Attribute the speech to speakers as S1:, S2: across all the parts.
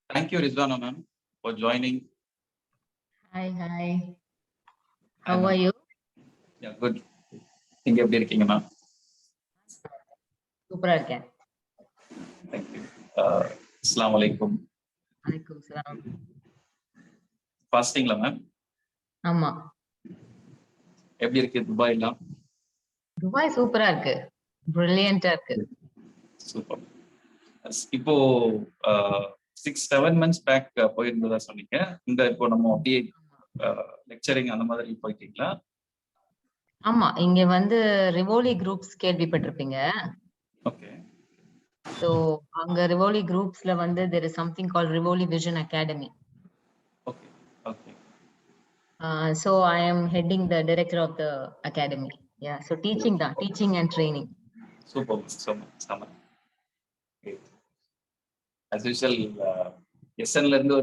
S1: Thank you, Rizwana ma'am, for joining.
S2: Hi. How are you?
S1: Yeah, good. நீங்க எப்படி இருக்கீங்க ma'am?
S2: சூப்பரா இருக்கேன்.
S1: Thank you. அஸ்ஸலாமு அலைக்கும்.
S2: வலைக்கும் சலாம்.
S1: ஃபாஸ்டிங்ல மேம்?
S2: ஆமா.
S1: எப்படி இருக்கு துபாய்லாம்?
S2: துபாய் சூப்பரா இருக்கு. பிரில்லியண்டா இருக்கு.
S1: சூப்பர். இப்போ 6-7 months பேக் போயிருந்ததா சொன்னீங்க. இப்போ நம்ம அப்படியே லெக்சரிங் அந்த மாதிரி போயிட்டீங்களா?
S2: ஆமா, இங்க வந்து ரிவோலி குரூப்ஸ் கேள்விப்பட்டிருப்பீங்க.
S1: ஓகே.
S2: So அங்க ரிவோலி குரூப்ஸ்ல வந்து there is something called Rivoli Vision Academy.
S1: Okay. Okay.
S2: So I am heading the director of the academy. Yeah, so teaching and training.
S1: Super. Okay. As usual, எஸ்என்ல இருந்து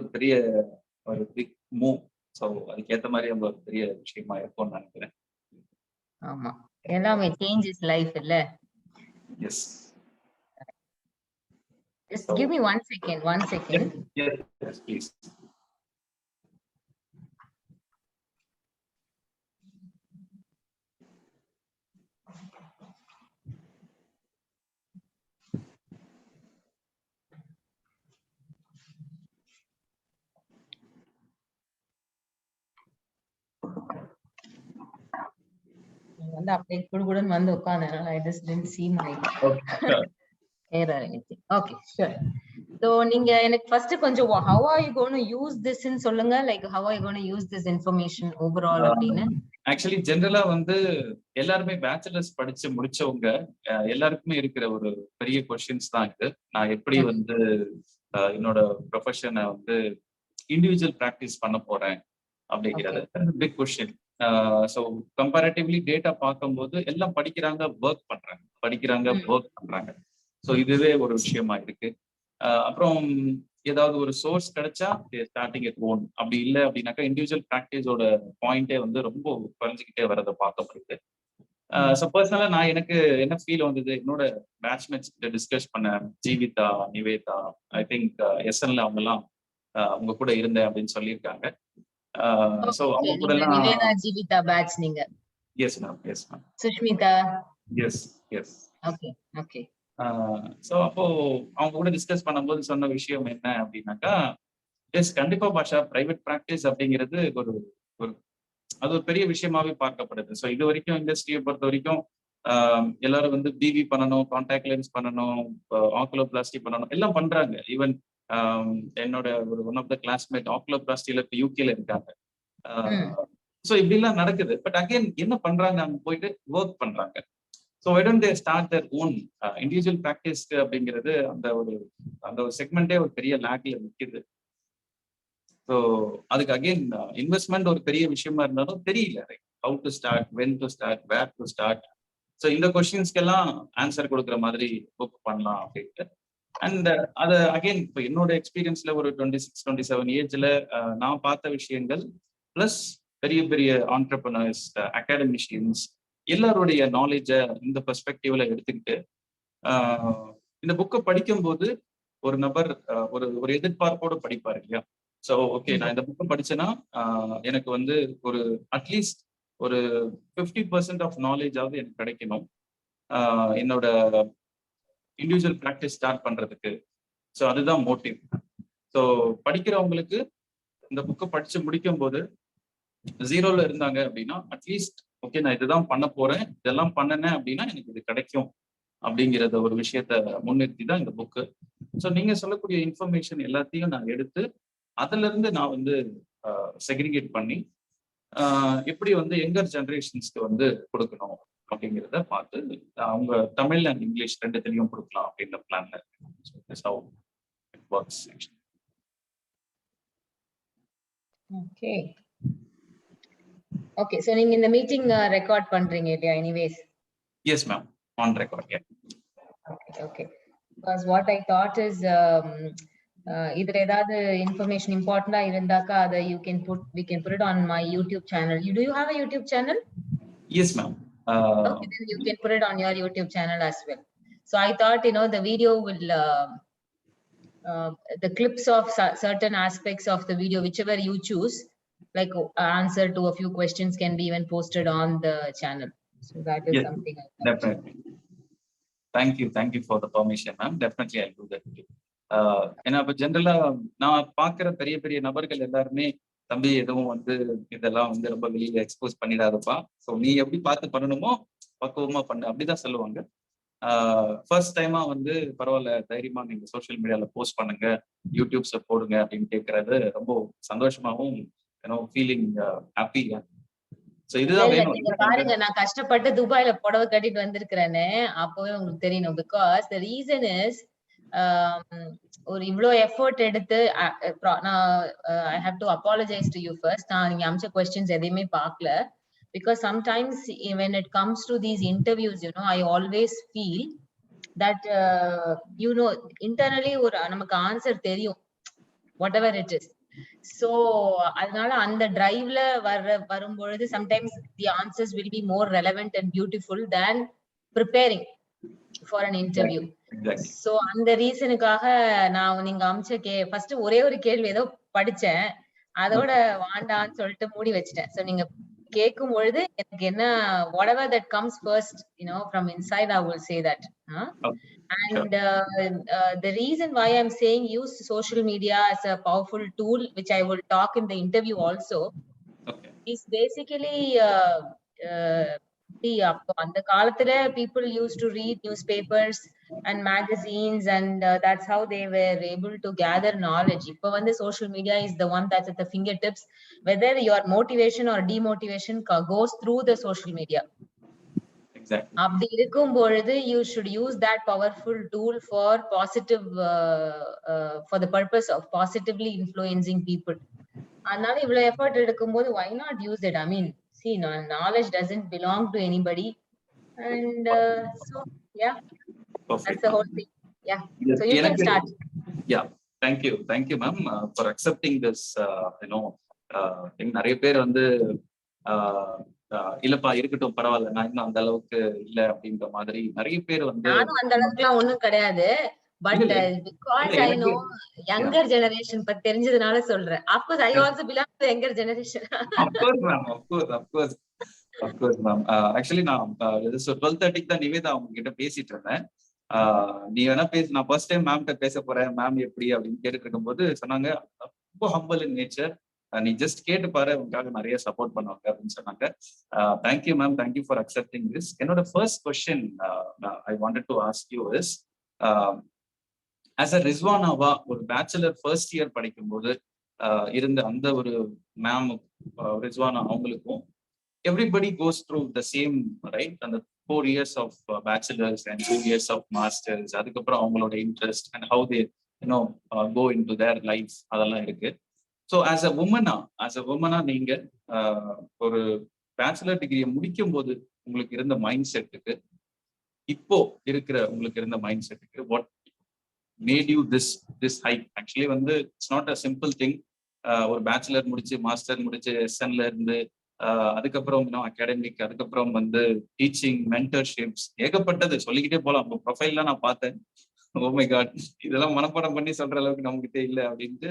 S1: ஒரு பிக் மூவ். ஸோ அதுக்கேற்ற மாதிரி நம்ம ஒரு பெரிய விஷயமா இருக்கும்னு நினைக்கிறேன்.
S2: ஆமா, எல்லாமே சேஞ்ச் இஸ் லைஃப் இல்ல?
S1: S.
S2: Just give me one second.
S1: Yes, please.
S2: வந்து அப்படியே குடுகுடுன்னு வந்து உட்கார்ந்தேன். I just didn't see my error anything. Okay, sure. So நீங்க எனக்கு first கொஞ்சம் how are you going to use this ன்னு சொல்லுங்க. Like how are you going to use this information overall அப்படின்னு?
S1: ஆக்சுவலி ஜெனரலா வந்து எல்லாருமே பேச்சுலர்ஸ் படிச்சு முடிச்சவங்க எல்லாருக்குமே இருக்கிற ஒரு பெரிய கொஸ்டின்ஸ் தான் இது. நான் எப்படி வந்து என்னோட ப்ரொஃபஷனை வந்து இண்டிவிஜுவல் பிராக்டிஸ் பண்ண போறேன் அப்படிங்கிறது big question. So comparatively data பார்க்கும்போது எல்லாம் படிக்கிறாங்க ஒர்க் பண்றாங்க. ஸோ இதுவே ஒரு விஷயமா இருக்கு. அப்புறம் ஏதாவது ஒரு சோர்ஸ் கிடைச்சா ஸ்டார்டிங் அட் ஓன், அப்படி இல்லை அப்படின்னாக்கா இண்டிவிஜுவல் ப்ராக்டிஸோட பாயிண்டே வந்து ரொம்ப குறைஞ்சிக்கிட்டே வரதை பார்க்க முடியுது. ஸோ பர்சனலா நான் எனக்கு என்ன ஃபீல் வந்தது, என்னோட பேட்ச்மேட்ஸ் கிட்ட டிஸ்கஸ் பண்ண, ஜீவிதா, நிவேதா, ஐ திங்க் எஸ்என்ல அவங்க கூட இருந்தேன் அப்படின்னு சொல்லியிருக்காங்க. சோ அவங்க கூட எல்லாம்
S2: நிவேதா ஜீவிதா பேட்ச் நீங்க?
S1: Yes ma'am.
S2: Sushmita?
S1: Yes.
S2: Okay.
S1: So அப்போ அவங்க கூட டிஸ்கஸ் பண்ணும்போது சொன்ன விஷயம் என்ன அப்படின்னாக்கா, எஸ் கண்டிப்பா பாஷா, பிரைவேட் பிராக்டிஸ் அப்படிங்கிறது அது ஒரு பெரிய விஷயமாவே பார்க்கப்படுது. ஸோ இது வரைக்கும் இண்டஸ்ட்ரியை பொறுத்த வரைக்கும் எல்லாரும் வந்து பிவி பண்ணணும், கான்டாக்ட் லென்ஸ் பண்ணணும், ஆக்குலோபிளாஸ்டி பண்ணணும், எல்லாம் பண்றாங்க. ஈவன் என்னோட ஒன் ஆஃப் த கிளாஸ்மேட் ஆக்குலோபிளாஸ்டில இப்போ யூகேல இருக்காங்க. ஸோ இப்படி எல்லாம் நடக்குது. பட் அகைன் என்ன பண்றாங்க, அங்க போயிட்டு ஒர்க் பண்றாங்க. So why don't they start their own individual practice அப்படிங்கிறது அந்த ஒரு செக்மெண்டே ஒரு பெரிய லேக்ல நிற்குது. ஸோ அதுக்கு அகைன் இன்வெஸ்ட்மெண்ட் ஒரு பெரிய விஷயமா இருந்தாலும் தெரியல, how to start, when to start, where to start. So இந்த கொஸ்டின்ஸ்க்கெல்லாம் ஆன்சர் கொடுக்குற மாதிரி புக் பண்ணலாம் அப்படின்ட்டு. அண்ட் அது அகைன் இப்போ என்னோட எக்ஸ்பீரியன்ஸ்ல ஒரு 26-27 ஏஜ்ல நான் பார்த்த விஷயங்கள் பிளஸ் பெரிய ஆண்டர்பிரனர்ஸ், அகாடமிஷியன்ஸ் எல்லாருடைய நாலேஜை இந்த பெர்ஸ்பெக்டிவ்ல எடுத்துக்கிட்டு இந்த புக்கை படிக்கும்போது ஒரு நபர் ஒரு எதிர்பார்ப்போட படிப்பாரு இல்லையா? ஸோ ஓகே, நான் இந்த புக்கை படிச்சேன்னா எனக்கு வந்து ஒரு அட்லீஸ்ட் ஒரு 50% ஆஃப் நாலேஜாவது எனக்கு கிடைக்கணும் என்னோட இண்டிவிஜுவல் ப்ராக்டிஸ் ஸ்டார்ட் பண்றதுக்கு. ஸோ அதுதான் மோட்டிவ். ஸோ படிக்கிறவங்களுக்கு இந்த புக்கை படிச்சு முடிக்கும் போது ஜீரோல இருந்தாங்க அப்படின்னா அட்லீஸ்ட் ஓகே, நான் இதுதான் பண்ண போறேன், இதெல்லாம் பண்ணினேன் அப்படின்னா எனக்கு இது கிடைக்கும் அப்படிங்கிறத ஒரு விஷயத்த முன்னிறுத்தி தான் இந்த புக்கு. ஸோ நீங்க சொல்லக்கூடிய இன்ஃபர்மேஷன் எல்லாத்தையும் நான் எடுத்து அதுல இருந்து நான் வந்து செக்ரிகேட் பண்ணி எப்படி வந்து யங்கர் ஜெனரேஷன்ஸ்க்கு வந்து கொடுக்கணும் அப்படிங்கிறத பார்த்து அவங்க தமிழ் அண்ட் இங்கிலீஷ் ரெண்டுத்திலையும் கொடுக்கலாம் அப்படின்ற பிளான்ல இருக்கு.
S2: ஓகே, சோ நீங்க இந்த மீட்டிங் ரெக்கார்ட் பண்றீங்க இல்லையா? Anyways.
S1: Yes ma'am, on record.
S2: Okay. Because what I thought is இதுல ஏதாவது இன்ஃபர்மேஷன் இம்பார்ட்டண்டா இருந்தாக்கா அதை we can put it on my YouTube channel. Do you have a YouTube channel?
S1: Yes ma'am.
S2: Okay, then you can put it on your YouTube channel as well. So I thought the video will the clips of certain aspects of the video, whichever you choose, like answer to a few questions can be even posted on the channel. So that is something I thought.
S1: Definitely. Thank you for the permission, ma'am. Definitely I'll do that. ஏன்னா இப்ப ஜென்ரலா நான் பாக்குற பெரிய பெரிய நபர்கள் எல்லாருமே தம்பி எதுவும் வந்து இதெல்லாம் வந்து ரொம்ப வெளியில எக்ஸ்போஸ் பண்ணிடாதப்பா, ஸோ நீ எப்படி பார்த்து பண்ணணுமோ பக்குவமா பண்ணு அப்படிதான் சொல்லுவாங்க. ஃபர்ஸ்ட் டைமா வந்து பரவாயில்ல தைரியமா நீங்க சோசியல் மீடியால போஸ்ட் பண்ணுங்க, யூடியூப்ஸ்ல போடுங்க அப்படின்னு கேட்கறது ரொம்ப சந்தோஷமாவும் ஃபீலிங் ஹாப்பி. சோ இதுதான் வேணும்.
S2: நீங்க பாருங்க, நான் கஷ்டப்பட்டு துபாயில புடவை கட்டிட்டு வந்திருக்கிறேன்னு அப்பவே உங்களுக்கு தெரியணும். பிகாஸ் த ரீசன் இஸ் ஒரு இவ்ளோ எஃபோர்ட் எடுத்து நான் I have to apologise to you first. நான் நீங்க அமிச்ச கொஸ்டின்ஸ் எதையுமே பார்க்கல. Because sometimes when it comes to these interviews, I always feel that internally ஒரு நமக்கு ஆன்சர் தெரியும், whatever it is. So அதனால அந்த டிரைவ்ல வரும்பொழுது sometimes the answers will be more relevant and beautiful than preparing for an interview. So அந்த ரீசனுக்காக நான் நீங்க அமிச்ச ஃபர்ஸ்ட் ஒரே ஒரு கேள்வி ஏதோ படிச்சேன், அதோட வாண்டான்னு சொல்லிட்டு மூடி வச்சிட்டேன். சோ நீங்க கேட்கும் பொழுது எனக்கு என்ன whatever that comes first, from inside, I will say that. And the reason why I'm saying use social media as a powerful tool, which I will talk in the interview also, is basically அந்த காலத்துல people used to read newspapers and magazines, and that's how they were able to gather knowledge. இப்ப வந்து social media is the one that's at the fingertips, whether your motivation or demotivation goes through the social media.
S1: Exactly.
S2: அப்படி இருக்கும் பொழுது you should use that powerful tool for positive for the purpose of positively influencing people. அதனால இவ்வளவு effort எடுக்கும்போது why not use it? I mean, see, knowledge doesn't belong to anybody, and so yeah, perfect. That's the whole thing. Yeah, so you can start.
S1: Yeah, thank you ma'am for accepting this. நிறைய பேர் வந்து இல்லப்பா இருக்கட்டும் பரவாயில்ல, நான் இன்னும் அந்த அளவுக்கு இல்ல அப்படின்ற மாதிரி நிறைய பேர் வந்து.
S2: நானும் அந்த அளவுக்கு எல்லாம் ஒண்ணும் கிடையாது, but because I know younger generation பத்தி தெரிஞ்சதுனால சொல்றேன். Of course I also belong to younger generation.
S1: Of course ma'am. Actually நான் 12:30 தான் நிவேதா அவங்க கிட்ட பேசிட்டு இருந்தேன். நீ வேணா நான் ஃபர்ஸ்ட் டைம் மேம் கிட்ட பேச போறேன், மேம் எப்படி அப்படின்னு கேட்டுட்டு இருக்கும்போது சொன்னாங்க ரொம்ப ஹம்பிள் இன் நேச்சர், நீ ஜஸ்ட் கேட்டு பாரு, உங்களுக்காக நிறைய சப்போர்ட் பண்ணுவாங்க அப்படின்னு சொன்னாங்க. Thank you ma'am, thank you for accepting this. என்னோட first question I wanted to ask you is, as a ரிஸ்வானாவா ஒரு பேச்சுலர் ஃபர்ஸ்ட் இயர் படிக்கும்போது இருந்த அந்த ஒரு மேம் ரிஸ்வானா அவங்களுக்கும் everybody goes through the same, right? And the 4 years of bachelors and 2 years of masters, அதுக்கப்புறம் அவங்களோட interest and how they go into their life அதெல்லாம் இருக்கு. ஸோ ஆஸ் அ உமனா நீங்க ஒரு பேச்சுலர் டிகிரியை முடிக்கும் போது உங்களுக்கு இருந்த மைண்ட் செட்டுக்கு இப்போ இருக்கிற உங்களுக்கு இருந்த மைண்ட் செட்டுக்கு what made you this hike? Actually வந்து it's not a simple thing. ஒரு பேச்சுலர் முடிச்சு மாஸ்டர் முடிச்சு எஸ்என்ல இருந்து அதுக்கப்புறம் அகாடமிக், அதுக்கப்புறம் வந்து டீச்சிங், மென்டர்ஷிப்ஸ், ஏகப்பட்டது சொல்லிக்கிட்டே போலாம். உங்க ப்ரொஃபைல்லாம் நான் பார்த்தேன். ஓ மை காட், இதெல்லாம் மனப்பாடம் பண்ணி சொல்ற அளவுக்கு நம்மகிட்ட இல்லை அப்படின்ட்டு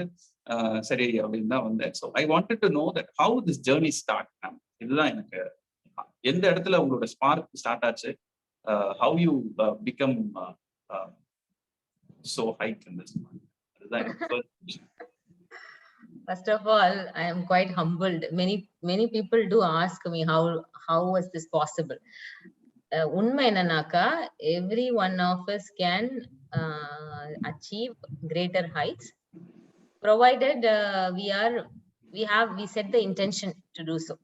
S1: சரி அப்படின்னு தான் வந்தேன். So I wanted to know that how this journey start ma'am. இதுதான் எனக்கு எந்த இடத்துல உங்களோட ஸ்பார்க் ஸ்டார்ட் ஆச்சு, how you become so high in this one. அதுதான் எனக்கு.
S2: First of all, I am quite humbled. Many people do ask me how was this possible. உண்மை என்னன்னாக்கா, every one of us can achieve greater heights provided we set the intention to do so.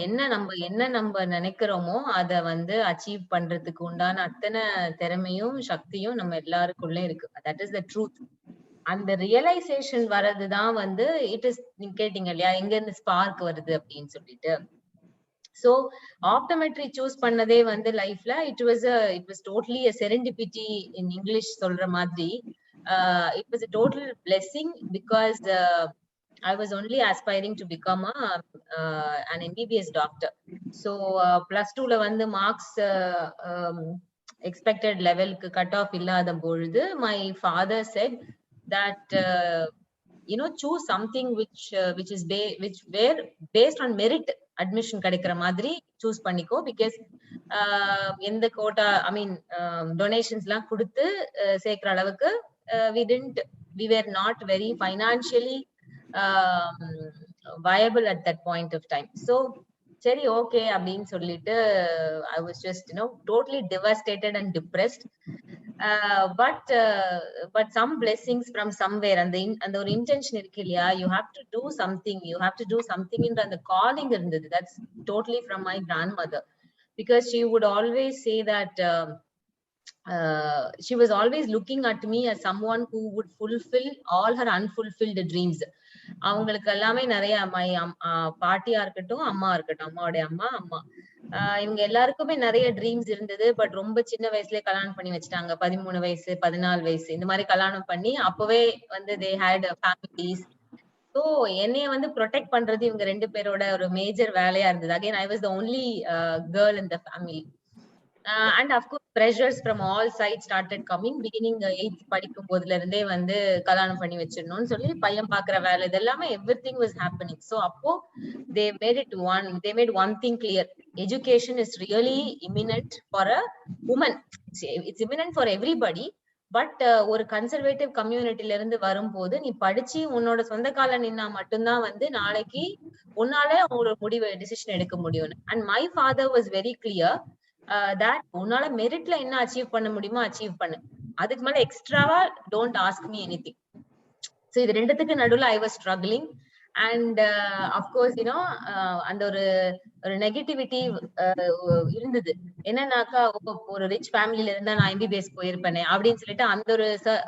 S2: என்ன நம்ம நினைக்கிறோமோ அதை வந்து achieve பண்றதுக்கு உண்டான அத்தனை திறமையும் சக்தியும் நம்ம எல்லாருக்குள்ள இருக்கு. That is the truth. அந்த ரியலைசேஷன் வர்றதுதான் வந்து இட் இஸ். நீங்க கேட்டீங்க இல்லையா எங்க இருந்து ஸ்பார்க் வருது அப்படின்னு சொல்லிட்டு. சோ ஆப்டோமெட்ரி சூஸ் பண்ணதே வந்து லைஃப்ல it was totally a serendipity in English சொல்ற மாதிரி. It was a total blessing because I was only aspiring to become an MBBS doctor. So plus 2 ல வந்து marks expected level க்கு cut off இல்லாத பொழுது my father said, that choose something which is where based on merit admission கிடைக்கிற மாதிரி choose பண்ணிக்கோ, because எந்த quota donations எல்லாம் கொடுத்து சேர்க்கிற அளவுக்கு we were not very financially viable at that point of time. So சரி ஓகே அப்படின்னு சொல்லிட்டு I was just totally devastated and depressed. But some blessings from somewhere, அந்த ஒரு இன்டென்ஷன் இருக்கு இல்லையா, you have to do something என்ற அந்த calling இருந்தது. That's totally from my grandmother, because she would always say that she was always looking at me as someone who would fulfill all her unfulfilled dreams. அவங்களுக்கு எல்லாமே நிறைய பாட்டியா இருக்கட்டும், அம்மா இருக்கட்டும், அம்மாவுடைய அம்மா இவங்க எல்லாருக்குமே நிறைய ட்ரீம்ஸ் இருந்தது. பட் ரொம்ப சின்ன வயசுலயே கல்யாணம் பண்ணி வச்சுட்டாங்க. 13 வயசு 14 வயசு இந்த மாதிரி கல்யாணம் பண்ணி அப்பவே they had families. So என்னைய ப்ரொடெக்ட் பண்றது இவங்க 2 பேரோட ஒரு மேஜர் வேலையா இருந்தது. Again, I was the only girl in the family. And of course pressures from all sides started coming. Beginning 8th படிக்கும் போதுல இருந்தே கல்யாணம் பண்ணி வச்சிடணும்னு சொல்லி பையன் பாக்குற வேலை இதெல்லாமே everything was happening. So அப்போ they made one thing clear: education is really imminent for a woman. It's imminent for everybody, but ஒரு கன்சர்வேட்டிவ் கம்யூனிட்டில இருந்து வரும்போது நீ படிச்சு உன்னோட சொந்த கால நின்னா மட்டும்தான் நாளைக்கு உன்னால உங்களோட முடிவு டிசிஷன் எடுக்க முடியும். And my father was very clear that உன்னால மெரிட்ல என்ன அச்சீவ் பண்ண முடியுமோ அச்சீவ் பண்ணு, அதுக்கு மேல எக்ஸ்ட்ராவா don't ask me anything. So இது ரெண்டுத்துக்கு நடுவுல I was struggling. And of course அந்த ஒரு நெகட்டிவிட்டி இருந்தது. என்னன்னாக்கா ஒரு ரிச் ஃபேமிலில இருந்தா நான் எம்பிபிஎஸ் போயிருப்பேனே அப்படின்னு சொல்லிட்டு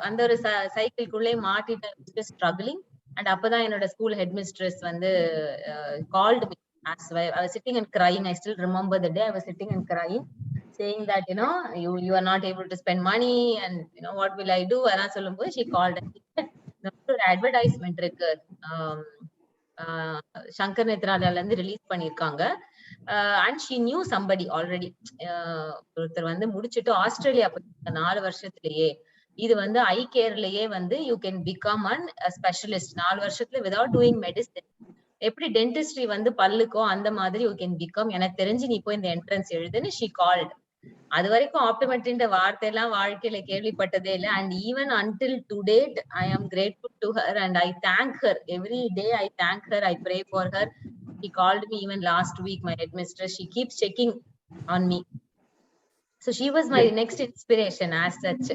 S2: அந்த ஒரு சைக்கிள்குள்ளே மாட்டிட்டு ஸ்ட்ரகிளிங். அண்ட் அப்பதான் என்னோட school head mistress called me. I was sitting and crying. I still remember the day I was sitting and crying, saying that you are not able to spend money and what will I do. அதான் சொல்லும்போது she called and said ஒரு advertisement இருக்கு, சங்கர் நேத்ரால இருந்து release பண்ணிருக்காங்க. And she knew somebody already. ஒருத்தர் முடிச்சிட்டு Australia 4 வருஷத்துலயே இது ஐ கேர்லயே you can become a specialist 4 வருஷத்துல without doing medicine. எப்படி டென்டிஸ்ட்ரி பல்லுக்கோ அந்த மாதிரி யூ கேன் பிகம். எனக்கு தெரிஞ்சு நீ போய் இந்த என்ட்ரன்ஸ் எழுதுன்னு ஷி கால்ட். அது வரைக்கும் ஆப்டோமெட்ரின்ற வார்த்தை எல்லாம் வாழ்க்கையில கேள்விப்பட்டதே இல்லை. And even until to date I am grateful to her and I thank her every day. I thank her, I pray for her. She called me even last week, my head mistress. She keeps checking on me. So she was my next inspiration as such.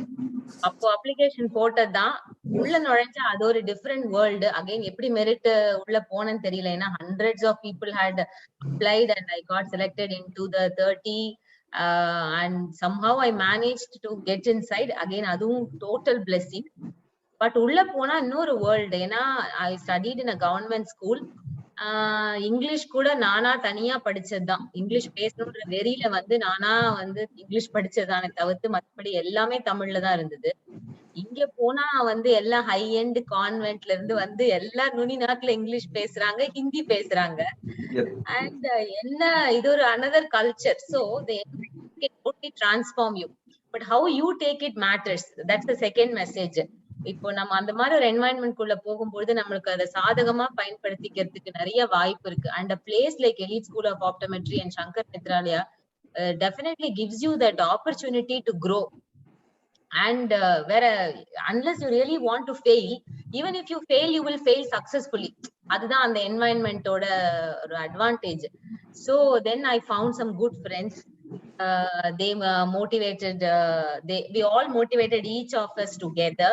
S2: அப்போ application போட்டதுதான் உள்ள நுழைஞ்சா அது ஒரு different world. Again எப்படி merit உள்ள போனேன்னு தெரியல. ஏன்னா hundreds of people had applied and I got selected into the 30 and somehow I managed to get inside. Again அதுவும் total blessing. பட் உள்ள போனா இன்னொரு வேர்ல்டு. ஏன்னா I studied in a government school. English கூட நானா தனியா படிச்சதுதான். இங்கிலீஷ் பேசணுன்ற வெறியில நானா English படிச்சதானே தவிர்த்து மற்றபடி எல்லாமே தமிழ்ல தான் இருந்தது. இங்க போனா எல்லாம் ஹை எண்ட் கான்வென்ட்ல இருந்து எல்லா நுனி நாட்டுல இங்கிலீஷ் பேசுறாங்க, ஹிந்தி பேசுறாங்க. அண்ட் என்ன இது ஒரு another culture. So they can totally transform you, but how you take it matters. That's the second message. இப்போ நம்ம அந்த மாதிரி ஒரு என்வாயன்மெண்ட் குள்ள போகும்போது நம்மளுக்கு அதை சாதகமா பயன்படுத்திக்கிறதுக்கு நிறைய வாய்ப்பு இருக்கு. And a place like Elite School of Optometry and Shankar Nethralaya definitely gives you that opportunity to grow. And unless you really want to fail, even if you fail, you will fail successfully. அதுதான் அந்த என்வாயன்மெண்டோட ஒரு advantage. So then I found some good friends. They motivated, we all motivated each of us together.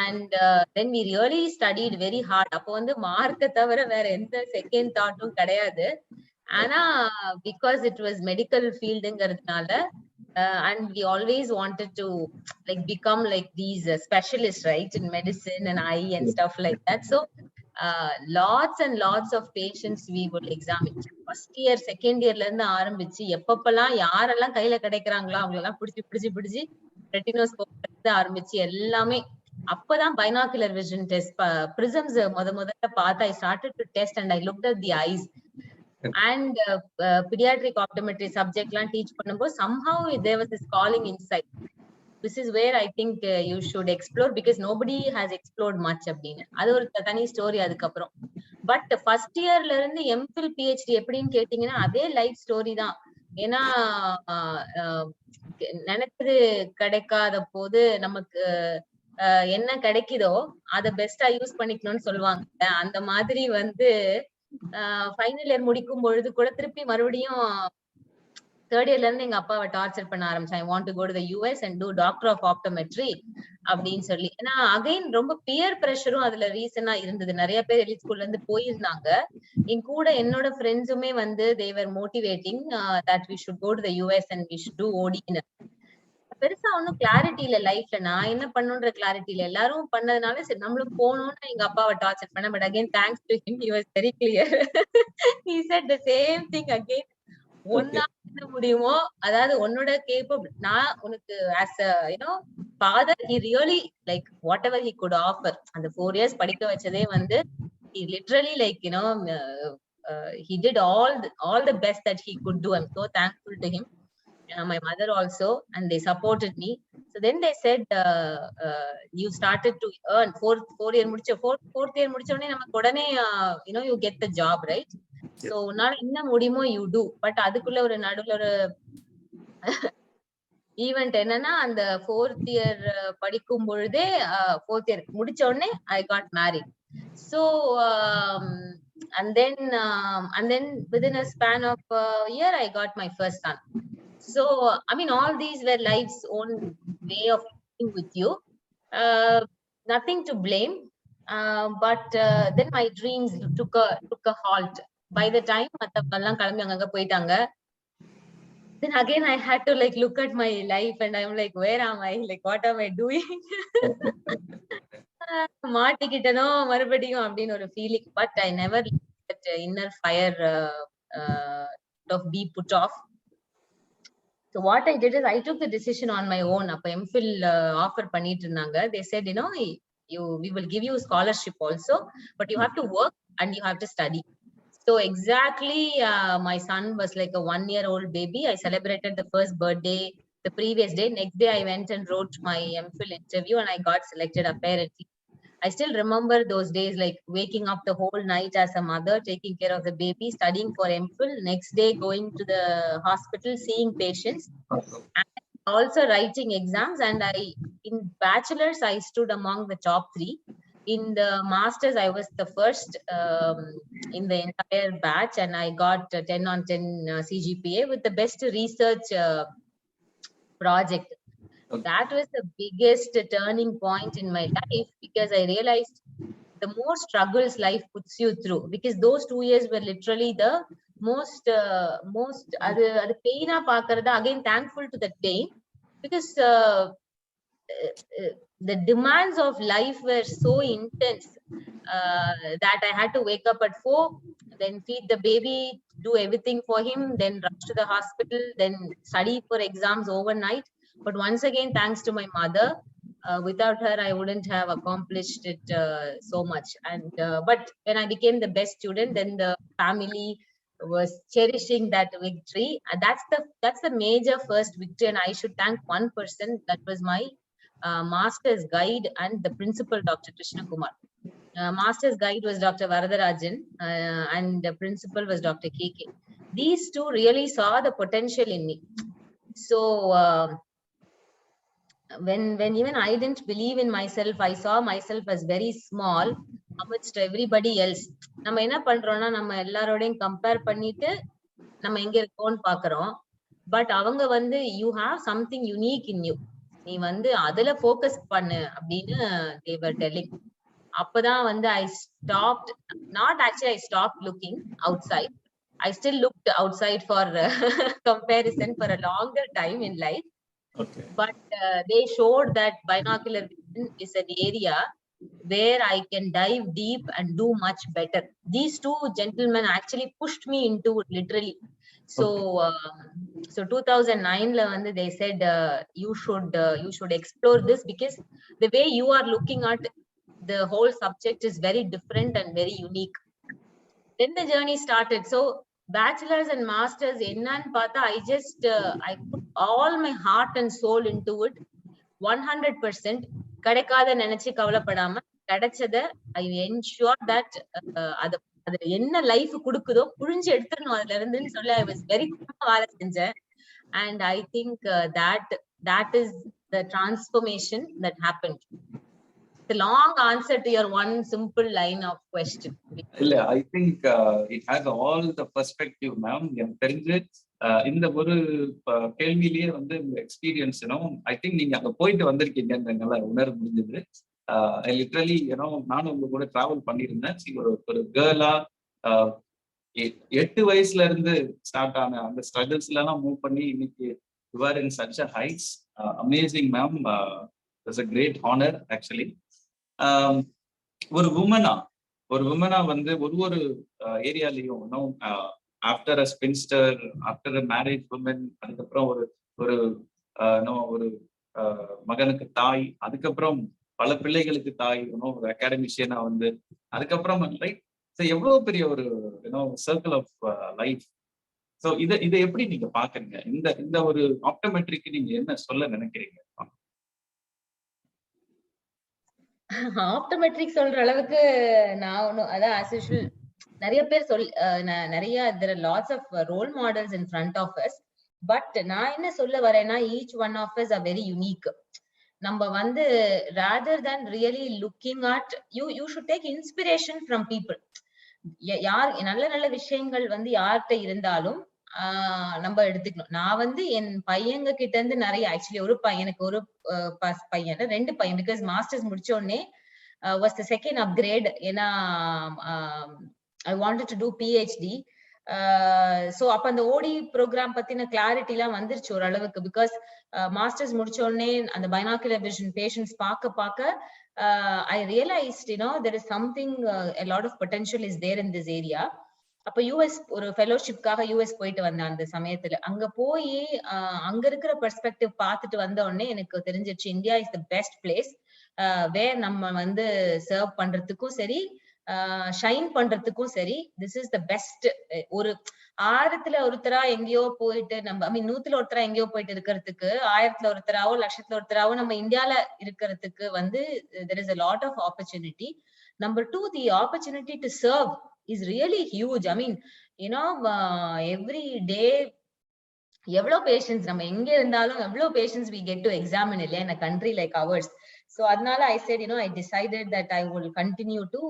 S2: And then we really studied very hard. அப்போ மார்க்க தவிர வேற எந்த second தாட்டும் கிடையாது. ஆனா because it was medical fieldங்கிறதுனால and we always wanted to become like these specialists, right, in medicine and eye and stuff like that. So lots and lots of patients we would examine. First year second year இருந்து ஆரம்பிச்சு எப்பப்பெல்லாம் யாரெல்லாம் கையில கிடைக்கிறாங்களோ அவங்களெல்லாம் பிடிச்சு ரெட்டினோஸ்கோப் ஆரம்பிச்சு எல்லாமே. அப்பதான் பைனாகுலர் விஷன் டெஸ்ட், prisms முதல்ல பார்த்து I started to test and I looked at the eyes. And pediatric optometry subject எல்லாம் டீச் பண்ணும்போது somehow there was this calling inside. this is where I think you should explore, because nobody has explored much அப்படின்னு. அது ஒரு தனி story அதுக்கப்புறம். But first இயர்ல இருந்து MPhil PhD எப்படின்னு கேட்டீங்கன்னா அதே லைஃப் ஸ்டோரி தான். ஏன்னா நினைச்சது கிடைக்காத போது நமக்கு என்ன கிடைக்குதோ அதை பெஸ்டா யூஸ் பண்ணிக்கணும்னு சொல்லுவாங்க. அந்த மாதிரி வந்து ஃபைனல் இயர் முடிக்கும் பொழுது கூட திருப்பி மறுபடியும் தேர்ட் இயர்ல இருந்து எங்க அப்பாவை டார்ச்சர் பண்ண ஆரம்பிச்சேன். I want to go to the US and do doctor of optometry அப்படின்னு சொல்லி. ஏன்னா அகைன் ரொம்ப பியர் பிரஷரும் அதுல ரீசனா இருந்தது. நிறைய பேர் எலிட் ஸ்கூல்ல இருந்து போயிருந்தாங்க. என் கூட என்னோட ஃப்ரெண்ட்ஸுமே வந்து they were motivating that we should go to the US and we should to ஓடின்னு. பெருசா ஒன்னும் கிளாரிட்டி இல்ல லைஃப்ல, நான் என்ன பண்ணுன்ற கிளாரிட்டி இல்ல. எல்லாரும் பண்ணதுனால சரி நம்மளும் போகணும்னு எங்க அப்பாவை டார்ச்சர் பண்ண. But again thanks to him, he was very clear. He said the same thing again. ஒன்னா என்ன முடியுமோ, அதாவது உன்னோட கேப்பபிள், நான் உனக்கு as father he really like whatever he could offer. அந்த 4 years படிக்க வச்சதே வந்து he literally like he did all the best that he could do. I'm so thankful to him. My mother also, and they supported me. So then they said you started to earn four year முடிச்ச fourth year முடிச்ச உடனே நமக்கு உடனே you get the job, right? So உன்னால என்ன முடியுமோ you do. But அதுக்குள்ள ஒரு நடுவுல ஒரு ஈவெண்ட் என்னன்னா, அந்த 4th year படிக்கும் பொழுதே 4th year முடிச்ச உடனே I got married. So and then within a span of a year I got my first son. So I mean all these were life's own way of living with you. Nothing to blame. But then my dreams took a halt. By the time மத்தவங்கெல்லாம் கிளம்பி அங்க போயிட்டாங்க, then again I had to like look at my life and I'm like, where am I, like what am I doing? மாட்டிக்கிட்டனோ மறுபடியும் அப்படின்னு ஒரு feeling. But I never let that inner fire be put off. So what I did is I took the decision on my own. அப்ப MPhil offer பண்ணிட்டு இருந்தாங்க. They said, we will give you scholarship also, but you have to work and you have to study. So exactly my son was like a 1-year-old baby. I celebrated the first birthday the previous day. Next day I went and wrote my MPhil interview and I got selected apparently. I still remember those days, like waking up the whole night as a mother, taking care of the baby, studying for MPhil, next day going to the hospital, seeing patients, and also writing exams. And in bachelor's, I stood among the top 3. In the masters, I was the first in the entire batch, and I got 10 on 10 CGPA with the best research project. Okay. That was the biggest turning point in my life, because I realized the more struggles life puts you through, because those 2 years were literally the most adu pain ah paakarada. Again thankful to that pain, because the demands of life were so intense that I had to wake up at 4, then feed the baby, do everything for him, then rush to the hospital, then study for exams overnight. But once again, thanks to my mother, without her I wouldn't have accomplished it so much. And but when I became the best student, then the family was cherishing that victory, and that's the major first victory. And I should thank one person. That was my master's guide and the principal, Dr. Krishna Kumar. Master's guide was Dr. Varadarajan, and the principal was Dr. KK. These two really saw the potential in me. So when even I didn't believe in myself, I saw myself as very small amidst everybody else. நம்ம என்ன பண்றோம்னா, நம்ம எல்லாரோடையும் compare பண்ணிட்டு நம்ம எங்க இருக்கோம்னு பாக்குறோம். பட் அவங்க வந்து you have something unique in you, நீ வந்து அதுல ஃபோக்கஸ் பண்ணு அப்படின்னு they were telling. அப்பதான் வந்து I stopped, not actually I stopped looking outside. I still looked outside for comparison for a longer time in life. Okay. But they showed that binocular vision is an area where I can dive deep and do much better. These two gentlemen actually pushed me into it literally. So so 2009 la வந்து they said you should explore this, because the way you are looking at the whole subject is very different and very unique. Then the journey started. So bachelor's and masters ennan paatha, I put all my heart and soul into it. 100% கிடைக்காத நினைச்சு கவலைப்படாம கிடைச்சத ஐ ensure that அது அது என்ன life கொடுக்குதோ புழிஞ்சு எடுத்துடணும் அதுல இருந்துன்னு சொல்லி ஐ வாஸ் வெரி வேலை செஞ்சேன். And I think that is the transformation that happened. The long answer to your one simple line of question.
S1: இல்ல, I think it has all the perspective, ma'am. எனக்கு தெரிஞ்சு இந்த ஒரு கேள்வியிலேயே வந்து எக்ஸ்பீரியன்ஸ் ஐ திங்க் நீங்க அங்க போயிட்டு வந்திருக்கீங்கன்றதுனால உணர முடிஞ்சது. லிட்டரலி நானும் உங்க கூட டிராவல் பண்ணியிருந்தேன். ஒரு கேர்ளா 8 வயசுல இருந்து ஸ்டார்ட் ஆன அந்த ஸ்ட்ரகிள்ஸ்ல எல்லாம் மூவ் பண்ணி இன்னைக்கு you are in such a heights. Amazing, ma'am. It's a great honor actually. ஒரு உமனா வந்து ஒரு ஏரியாலையும் after a spinster, after a marriage woman, அதுக்கப்புறம் ஒரு மகனுக்கு தாய், அதுக்கப்புறம் பல பிள்ளைகளுக்கு தாய், ஒரு அகாடமிஷியனா வந்து அதுக்கப்புறம் ரைட். எவ்வளவு பெரிய ஒரு சர்க்கிள் ஆஃப் லைஃப். சோ இதை எப்படி நீங்க பாக்குறீங்க? இந்த ஒரு ஆப்டோமெட்ரிக்கு நீங்க என்ன சொல்ல நினைக்கிறீங்க?
S2: ஆப்டோமெட்ரிக் சொல்ற அளவுக்கு நான் ஒன்னும் அதான் as usual நிறைய பேர் நிறைய there are lots of role models in front of us. But நான் என்ன சொல்ல வரேன்னா each one of us are very unique. நம்ம வந்து rather than really looking at you should take inspiration from people. யார் நல்ல நல்ல விஷயங்கள் வந்து யார்கிட்ட இருந்தாலும் நம்ம எடுத்துக்கணும். நான் வந்து என் பையங்க கிட்ட இருந்து நிறைய ஆக்சுவலி எனக்கு ஒரு பையன் 2 பையன் பிகாஸ் மாஸ்டர்ஸ் முடிச்ச உடனே was the second upgrade ஏன்னா I wanted to do PhD. So அப்ப அந்த ஓடி ப்ரோக்ராம் பத்தின கிளாரிட்டி எல்லாம் வந்துருச்சு ஓரளவுக்கு. பிகாஸ் மாஸ்டர்ஸ் முடிச்ச உடனே அந்த பைனாக்குலர் விஷன் பேஷன்ஸ் பார்க்க I realized there is something a lot of potential is there in this area. அப்ப யூஎஸ் ஒரு ஃபெலோஷிப்காக யூஎஸ் போயிட்டு வந்தேன். அந்த சமயத்துல அங்க போய் அங்க இருக்கிற பெர்ஸ்பெக்டிவ் பார்த்துட்டு வந்த உடனே எனக்கு தெரிஞ்சிருச்சு India is the best place where நம்ம வந்து சர்வ் பண்றதுக்கும் சரி, ஷைன் பண்றதுக்கும் சரி. This is the best. ஒரு 1000த்துல ஒருத்தரா எங்கேயோ போயிட்டு நம்ம ஐ மீன் 100ல ஒருத்தரா எங்கேயோ போயிட்டு இருக்கிறதுக்கு 1000த்துல ஒருத்தராவோ 1,00,000த்துல ஒருத்தராவோ நம்ம இந்தியால இருக்கிறதுக்கு வந்து there is a lot of opportunity. Number 2, the opportunity to serve is really huge. I mean, every day எவ்வளவு பேஷன்ஸ் நம்ம எங்க இருந்தாலும் எவ்வளவு patience we get to examine இல்லையா in a country like ours. So அதனால I said I decided that I will continue to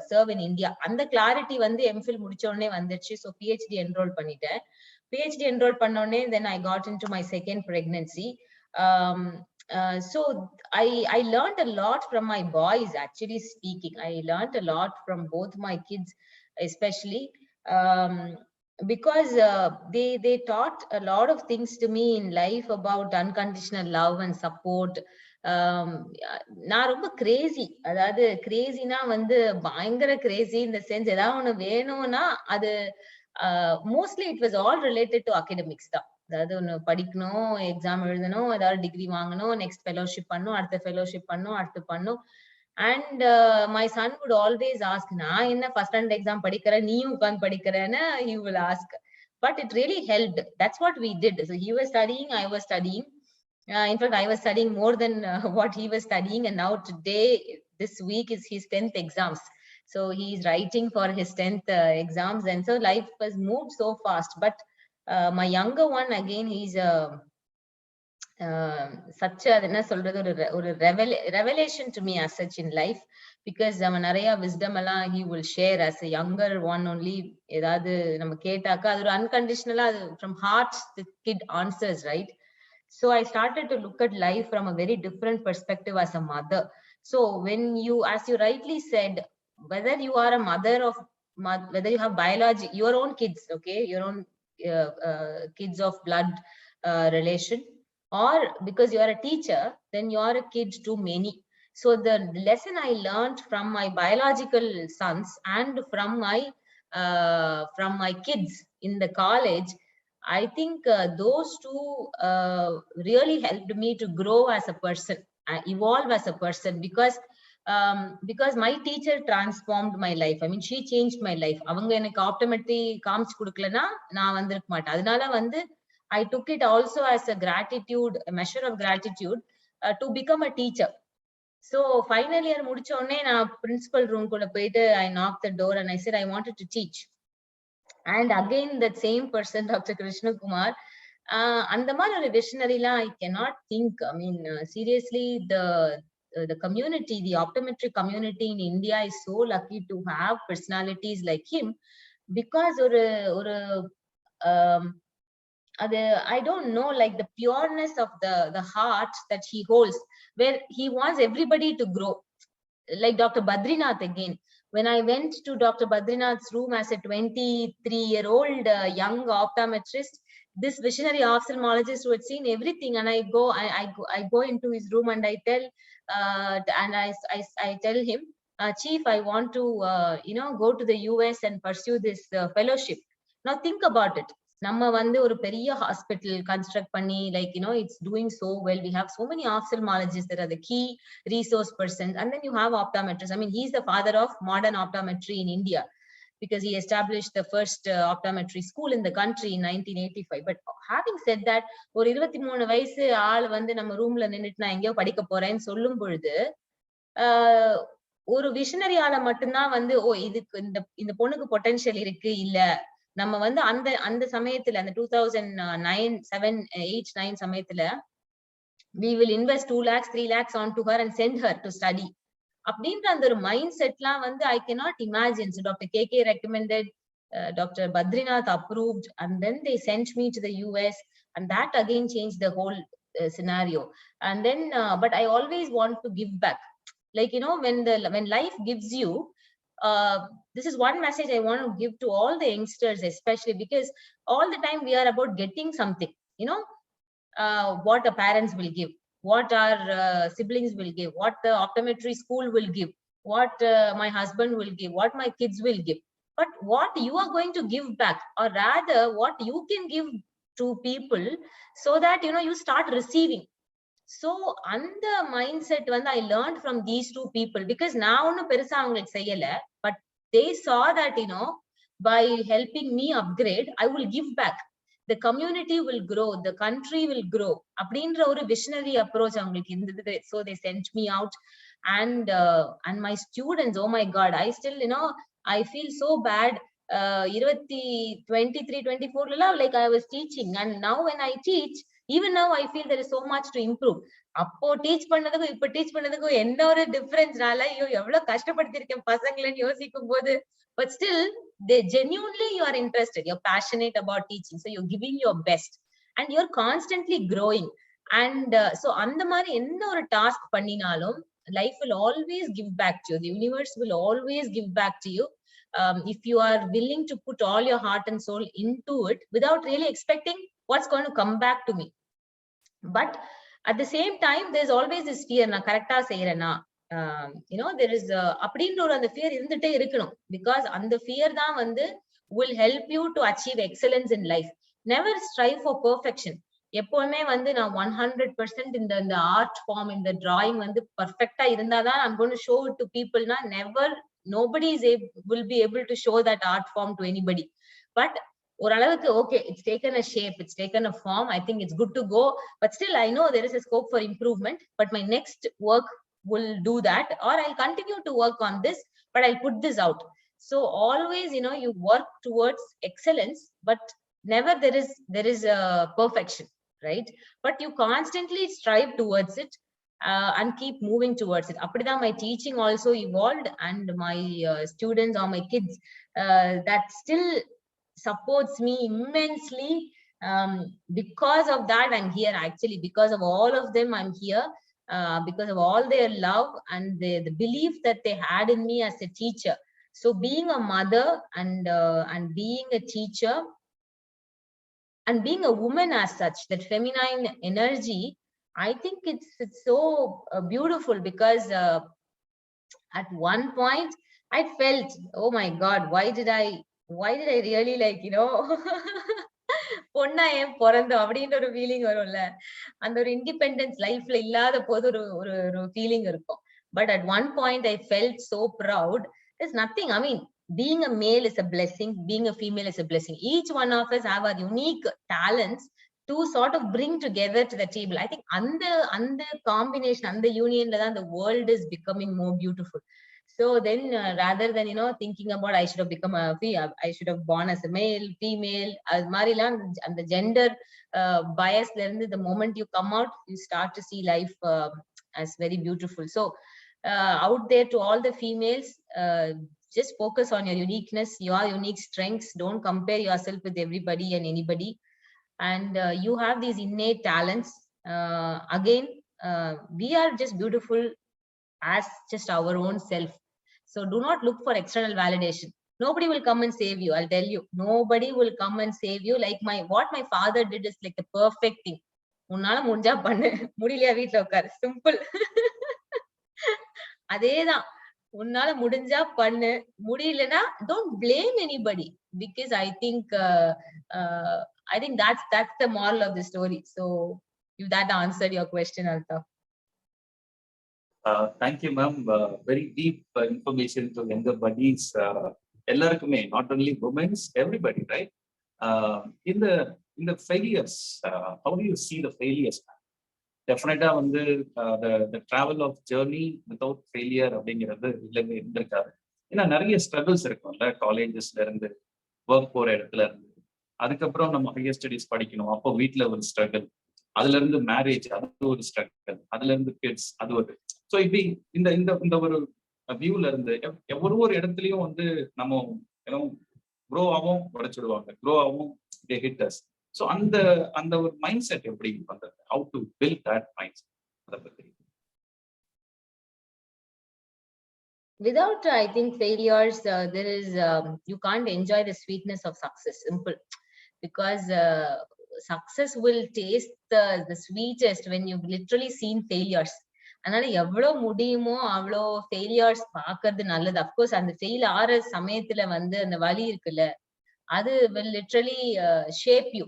S2: serve in India. அந்த clarity வந்து MPhil முடிச்ச உடனே வந்துருச்சு. So PhD enroll பண்ணிட்டேன். PhD enroll பண்ண உடனே then I got into my second pregnancy. So I learned a lot from my boys, actually speaking. I learned a lot from both my kids especially. Because they taught a lot of things to me in life about unconditional love and support. நான் ரொம்ப Crazy, அதாவது கிரேசினா வந்து பயங்கர Crazy இந்த sense. ஏதாவது ஒண்ணு வேணும்னா அது mostly it was all related to academics தான். அதாவது ஒண்ணு படிக்கணும், எக்ஸாம் எழுதணும், ஏதாவது டிகிரி வாங்கணும், நெக்ஸ்ட் ஃபெலோஷிப் பண்ணும், அடுத்த ஃபெலோஷிப் பண்ணும். And my son would always ask, நான் என்ன first standard exam படிக்கிறேன், நீயும் உட்கார்ந்து படிக்கிறேன்னு he will ask. But it really helped. That's what we did. So he was studying, I was studying. In fact, I was studying more than what he was studying. And now today, this week is his 10th exams. So he is writing for his 10th exams. And so life has moved so fast. But my younger one, again, he's such a என்ன சொல்றது ஒரு revelation to me as such in life, because அவன் நிறைய wisdom எல்லாம் he will share as a younger one only. ஏதாவது நம்ம கேட்டாக்கா அது ஒரு unconditional from heart the kid answers, right? So I started to look at life from a very different perspective as a mother. So when you, as you rightly said, whether you are a mother of whether you have biology your own kids, okay, your own kids of blood relation, or because you are a teacher, then you are a kid to many. So the lesson I learned from my biological sons and from my kids in the college, I think those two really helped me to grow as a person, evolve as a person, because my teacher transformed my life. I mean, she changed my life. அவங்க எனக்கு optometry காமிச்சு கொடுக்கலனா நான் வந்திருக்க மாட்டேன். அதனால வந்து I took it also as a gratitude, a measure of gratitude, to become a teacher. So final year முடிச்ச உடனே நான் principal room குள்ள போயிட்டு I knocked the door and I said I wanted to teach. And again that same person, Dr. Krishna Kumar, அந்த மாதிரி ஒரு visionary-லாம் I cannot think. I mean, seriously, the community, the optometric community in India is so lucky to have personalities like him, because ஒரு I don't know, like the pureness of the heart that he holds, where he wants everybody to grow. Like Dr. Badrinath again. When I went to Dr. Badrinath's room as a 23-year-old young optometrist, this visionary ophthalmologist who had seen everything, and I go into his room and I tell and I tell him, Chief, I want to go to the US and pursue this fellowship. Now think about it. நம்ம வந்து ஒரு பெரிய hospital construct பண்ணி, like it's doing so well. We have so many ophthalmologists that are the key resource persons, and then you have optometrists. I mean, he's the father of modern optometry in India, because he established the first optometry school in the country in 1985. But having said that, ஒரு 23 வயசு ஆள் வந்து நம்ம ரூம்ல நின்னுட்டு நான் எங்கேயோ படிக்க போறேன்னு சொல்லும் பொழுது, ஒரு விஷனரியால மட்டும்தான் வந்து இதுக்கு இந்த பொண்ணுக்கு பொட்டன்ஷியல் இருக்கு, இல்ல நம்ம வந்து அந்த சமயத்துல அந்த 2009, 7, 8, 9 சமயத்துல we will invest 2 lakhs, 3 lakhs onto her and send her to study. அப்படின்ற அந்த ஒரு மைண்ட் செட்லாம் வந்து I cannot imagine. So Dr. KK recommended, Dr. Badrinath approved, and then they sent me to the US, and that again changed the whole scenario. And then but I always want to give back, like when life gives you, this is one message I want to give to all the youngsters, especially because all the time we are about getting something, what the parents will give, what our siblings will give, what the optometry school will give, what my husband will give, what my kids will give. But what you are going to give back, or rather what you can give to people, so that you start receiving. So அந்த mindset வந்து I learned from these two people, because நான் ஒன்னும் பெருசா அவங்களுக்கு செய்யல, but they saw that by helping me upgrade, I will give back. The community will grow, the country will grow. அப்படின்ற ஒரு visionary approach அவங்களுக்கு இருந்தது. So they sent me out, and my students, oh my God, I still I feel so bad. 23, 24 like I was teaching, and now when I teach, even now I feel there is so much to improve. அப்போ teach பண்ணதுக்கும் இப்ப teach பண்ணதுக்கும் என்ன ஒரு டிஃபரன்ஸ்னால எவ்வளவு கஷ்டப்படுத்திருக்கேன் பசங்களன்னு யோசிக்கும் போது, but still they genuinely, you are interested, you're passionate about teaching, so you're giving your best and you're constantly growing. And so அந்த மாதிரி என்ன ஒரு டாஸ்க் பண்ணினாலும் life will always give back to you. The universe will always give back to you, if you are willing to put all your heart and soul into it without really expecting what's going to come back to me. But at the same time, there's always this fear, na correct ah seirena, there is அப்படின்ற ஒரு அந்த fear இருந்துட்டே இருக்கணும், because அந்த fear தான் வந்து will help you to achieve excellence in life. Never strive for perfection. எப்பவுமே வந்து நான் 100% இந்த ஆர்ட் ஃபார்ம், இந்த டிராயிங் வந்து பர்ஃபெக்ட்டா இருந்தாதான் I'm going to show it to people. Na never, nobody will be able to show that art form to anybody. But ஓரளவுக்கு okay, it's taken a shape, it's taken a form, I think it's good to go. But still I know there is a scope for improvement, but my next work will do that, or I'll continue to work on this, but I'll put this out. So always you work towards excellence, but never there is a perfection, right? But you constantly strive towards it, and keep moving towards it. Appadithaan my teaching also evolved, and my students or my kids that still supports me immensely. Because of that I'm here, actually, because of all of them I'm here, because of all their love and the belief that they had in me as a teacher. So being a mother and being a teacher and being a woman as such, that feminine energy, I think it's so beautiful, because at one point I felt, oh my God, why did I really like பொண்ணா ஏன் பிறந்தோம் அப்படின்ற ஒரு feeling வரும்ல, அந்த ஒரு independence லைஃப்ல இல்லாத போது ஒரு ஃபீலிங் இருக்கும். But at one point I felt so proud. There's nothing, I mean, being a male is a blessing, being a female is a blessing. Each one of us have our unique talents to sort of bring together to the table. I think and the combination and the union, the world is becoming more beautiful. So then rather than thinking about I should have become I should have born as a male, female, as marilan and the gender bias, then the moment you come out, you start to see life as very beautiful. So out there to all the females, just focus on your uniqueness, your unique strengths. Don't compare yourself with everybody and anybody. And you have these innate talents. Again, we are just beautiful as just our own self. So do not look for external validation. Nobody will come and save you. I'll tell you, nobody will come and save you. Like what my father did is like the perfect thing. உன்னால முடிஞ்சா பண்ணு, முடியலையா வீட்டுல உட்காரு, simple. அதேதான், உன்னால முடிஞ்சா பண்ணு, முடியலனா don't blame anybody, because I think that's the moral of the story. So if that answered your question, Altaf.
S1: Thank you, ma'am. Very deep information to younger buddies. எல்லாருக்குமே, not only women, everybody, right? In the failures, how do you see the failures? Definitely வந்து the travel of journey without failure அப்படிங்கிறது இல்லவே இருந்திருக்காது. ஏன்னா நிறைய struggles இருக்கும்ல, காலேஜஸ்ல இருந்து, work போற இடத்துல இருந்து, அதுக்கப்புறம் நம்ம ஹையர் ஸ்டடிஸ் படிக்கணும், அப்போ வீட்டுல ஒரு ஸ்ட்ரகிள், அதுல இருந்து மேரேஜ், அது ஒரு ஸ்ட்ரகிள், அதுல இருந்து கிட்ஸ், அது ஒரு. ஸோ இப்படி இந்த இந்த இந்த ஒரு வியூல இருந்து ஒரு இடத்துலயும் வந்து நம்ம க்ரோ ஆகும், உடைச்சிடுவாங்க, க்ரோ ஆகும், ஹிட்டர்ஸ். ஸோ அந்த அந்த ஒரு மைண்ட் செட் எப்படி பண்றது? How to build that mind set, அதை பத்தி.
S2: Without, I think, failures, there is you can't enjoy the sweetness of success. Simple, because success will taste the sweetest when you've literally seen failures. அதனால எவ்வளவு முடியுமோ அவ்வளோ failures பாக்குறது நல்லது. Of course அந்த fail ஆற சமயத்துல வந்து அந்த வலி இருக்குல்ல, அது will literally shape you,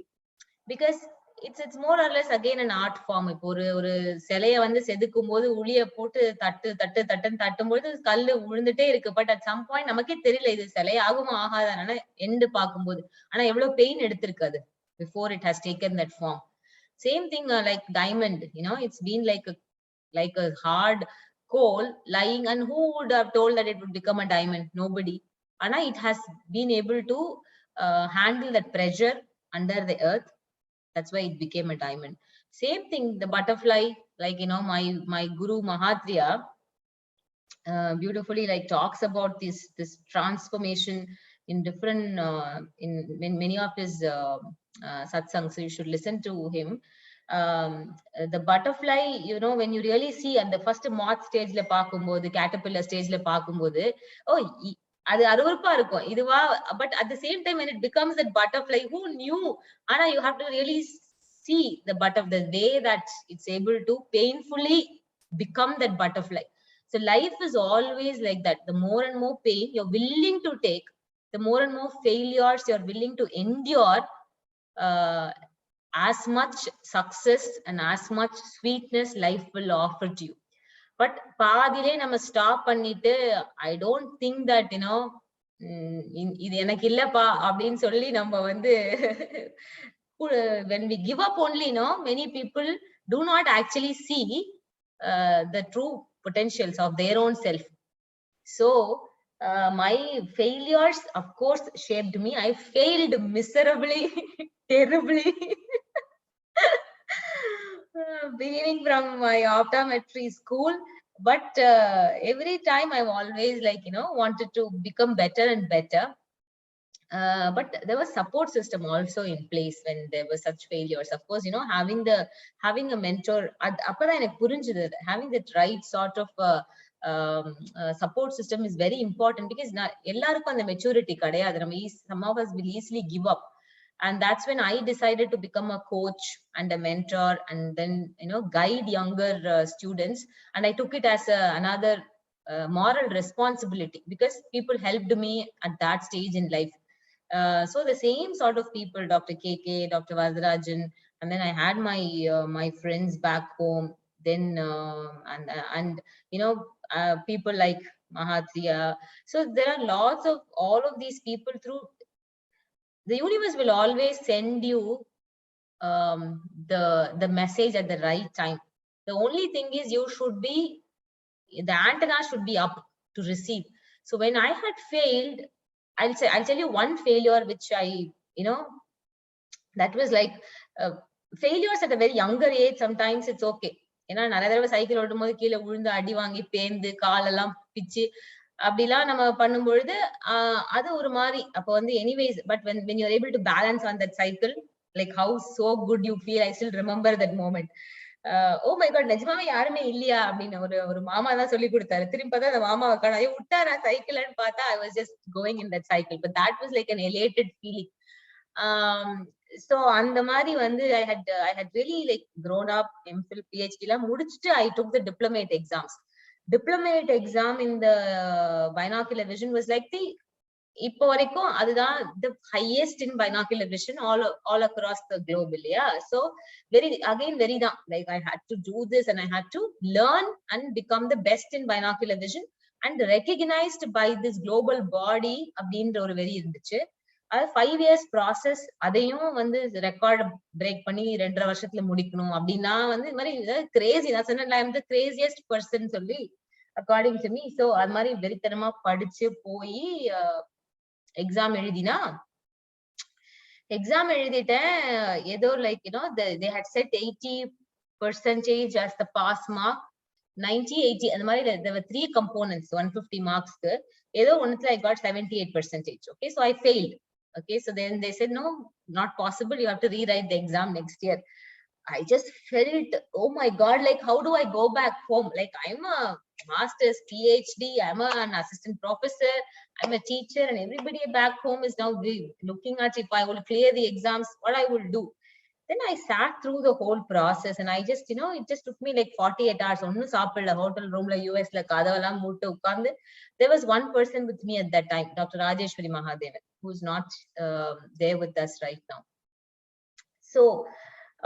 S2: because it's more or less again an art form. இப்போ ஒரு சிலைய வந்து செதுக்கும் போது உளிய போட்டு தட்டுன்னு தட்டும்போது கல்லு விழுந்துட்டே இருக்கு. பட் அட் சம் பாயிண்ட் நமக்கே தெரியல இது சிலை ஆகுமா ஆகாதான எண்டு பார்க்கும்போது. ஆனா எவ்வளவு பெயின் எடுத்திருக்கு அது before it has taken that form. Same thing like diamond, it's been like a hard coal lying, and who would have told that it would become a diamond? Nobody. Ana it has been able to handle that pressure under the earth. That's why it became a diamond. Same thing, the butterfly, like my guru Mahatriya beautifully like talks about this transformation in different in many of his satsangs. So you should listen to him. The butterfly, when you really see, and the first moth stage la paakumbodhu, caterpillar stage la paakumbodhu, அது அருவருப்பா இருக்கும் இதுவா. But at the same time when it becomes that butterfly, who knew? Ana you have to really see the the way that it's able to painfully become that butterfly. So life is always like that. The more and more pain you're willing to take, the more and more failures you're willing to endure, as much success and as much sweetness life will offer to you. But பாதிலே நம்ம stop பண்ணிட்டு, I don't think that இது எனக்கு இல்லப்பா அப்படின்னு சொல்லி நம்ம வந்து when we give up only, many people do not actually see the true potentials of their own self. So my failures of course shaped me. I failed miserably terribly beginning from my optometry school. But every time I've always wanted to become better and better. But there was support system also in place when there were such failures. Of course, having a mentor, appada enak purinjudhu, having that right sort of support system is very important, because ellarukku and maturity kadayadhu. Some of us will easily give up. And that's when I decided to become a coach and a mentor, and then guide younger students. And I took it as another moral responsibility, because people helped me at that stage in life. So the same sort of people, Dr. KK, Dr. Vazarajan, and then I had my friends back home. Then and people like Mahatriya. So there are lots of all of these people. Through the universe will always send you the message at the right time. The only thing is you should be, the antenna should be up to receive. So when I had failed, I'll tell you one failure which that was like failures at a very younger age. Sometimes it's okay. ஏன்னா நிறைய தடவை cycle ஓட்டும் போது கீழே விழுந்து அடி வாங்கி பேந்து காலெல்லாம் பிச்சு அப்படிலாம் நம்ம பண்ணும்பொழுது அது ஒரு மாதிரி அப்போ வந்து anyways. But when you're able to balance on that cycle, like how so good you feel. I still remember that moment. Oh my god, நிஜமாவே யாருமே இல்லையா அப்படின்னு ஒரு மாமா தான் சொல்லி கொடுத்தாரு. திரும்பி பார்த்தா அந்த மாமாவை காணோம். விட்டாரா சைக்கிள்னு பார்த்தா I was just going in that cycle. But that was like an elated feeling. So அந்த மாதிரி வந்து I had really like grown up, MPhil, PhD எல்லாம் முடிச்சுட்டு I took the diplomate exams. Diplomate exam in the binocular vision was like the இப்போ வரைக்கும் அதுதான் the highest in binocular vision all across the globe இல்லையா. So very தான் like I had to do this and I had to learn and become the best in binocular vision and recognized by this global body அப்படின்ற ஒரு வெறி இருந்துச்சு. அது 5 years process. அதையும் வந்து record break பண்ணி 2.5 வருஷத்துல முடிக்கணும் அப்படின்னா வந்து இது மாதிரி கிரேசி. நான் சொன்னேன் ஐ அம் தி கிரேசியஸ்ட் பர்சன் சொல்லி அக்கார்டிங் டு மீ. சோ அது மாதிரி வெறித்தனமா படிச்சு போய் எக்ஸாம் எழுதிட்டேன். ஏதோ like they had set 80% as the pass mark, 90, 80 அந்த மாதிரி. there were 3 components 150 marksக்கு. ஏதோ ஒண்ணுத்துல I got 78%. Okay, so I failed. Okay, so then they said no, not possible, you have to rewrite the exam next year. I just felt, oh my god, like how do I go back home? Like I'm a master's, PhD, I'm an assistant professor, I'm a teacher, and everybody back home is now looking at if I will clear the exams, what I will do. Then I sat through the whole process and I just it just took me like 48 hours. ஒன்னும் சாப்பிடல, hotel ரூம்ல யூஎஸ்ல கதவெல்லாம் மூட்டு உட்கார்ந்து. There was one person with me at that time, Dr. Rajeshwari Mahadevan, who's not there with us right now. So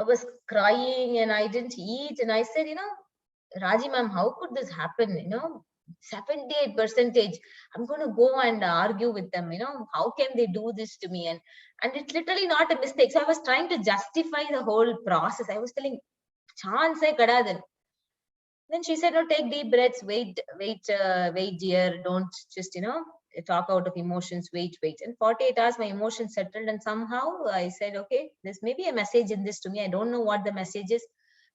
S2: I was crying and I didn't eat and I said, Raji ma'am, how could this happen? 78%. I'm going to go and argue with them. How can they do this to me? And it's literally not a mistake. So I was trying to justify the whole process. I was telling, chance hai kadadu. Then she said, no, take deep breaths, wait, dear. Don't just, talk out of emotions, wait. And 48 hours, my emotions settled. And somehow I said, okay, there's maybe a message in this to me. I don't know what the message is.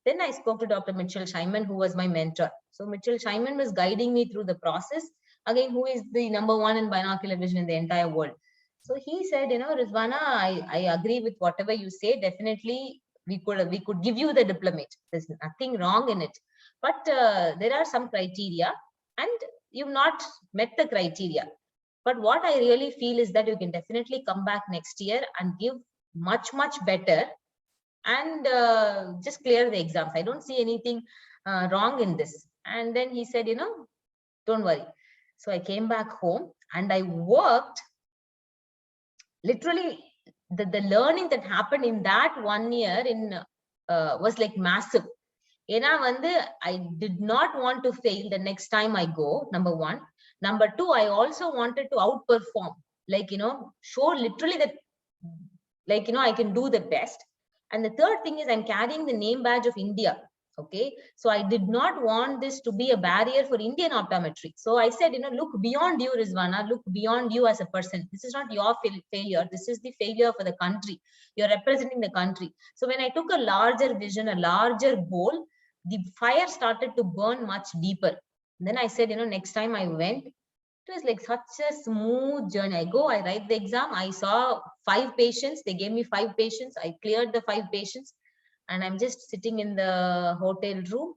S2: Then I spoke to Dr. Mitchell Scheinman, who was my mentor. So Mitchell Scheinman was guiding me through the process. Again, who is the #1 in binocular vision in the entire world. So he said, Rizwana, I agree with whatever you say. Definitely, we could give you the diplomate. There's nothing wrong in it. But there are some criteria and you've not met the criteria. But what I really feel is that you can definitely come back next year and give much, much better. And just clear the exams. I don't see anything wrong in this. And then he said, don't worry. So I came back home and I worked. Literally, the learning that happened in that 1 year was like massive. I did not want to fail the next time I go, number 1. Number 2, I also wanted to outperform. Like, show literally that, like, I can do the best. And the third thing is I'm carrying the name badge of India. Okay, so I did not want this to be a barrier for Indian optometry. So I said, look beyond you, Rizwana, look beyond you as a person. This is not your failure. This is the failure for the country. You're representing the country. So when I took a larger vision, a larger goal, the fire started to burn much deeper. And then I said, next time I went, it was like such a smooth journey. I go, I write the exam. I saw 5 patients. They gave me 5 patients. I cleared the 5 patients. And I'm just sitting in the hotel room.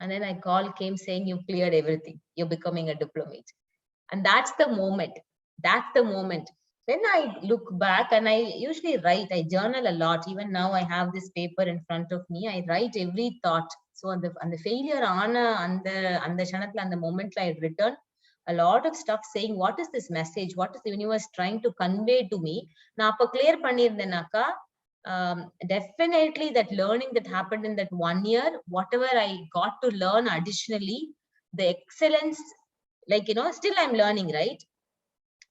S2: And then a call came saying, you cleared everything. You're becoming a diplomate. And that's the moment. That's the moment. Then I look back and I usually write. I journal a lot. Even now I have this paper in front of me. I write every thought. So on the failure, on the moment I had written a lot of stuff saying, what is this message? What is the universe trying to convey to me? Na appa clear pannirnenaka, definitely that learning that happened in that 1 year, whatever I got to learn additionally, the excellence, like, still I'm learning, right?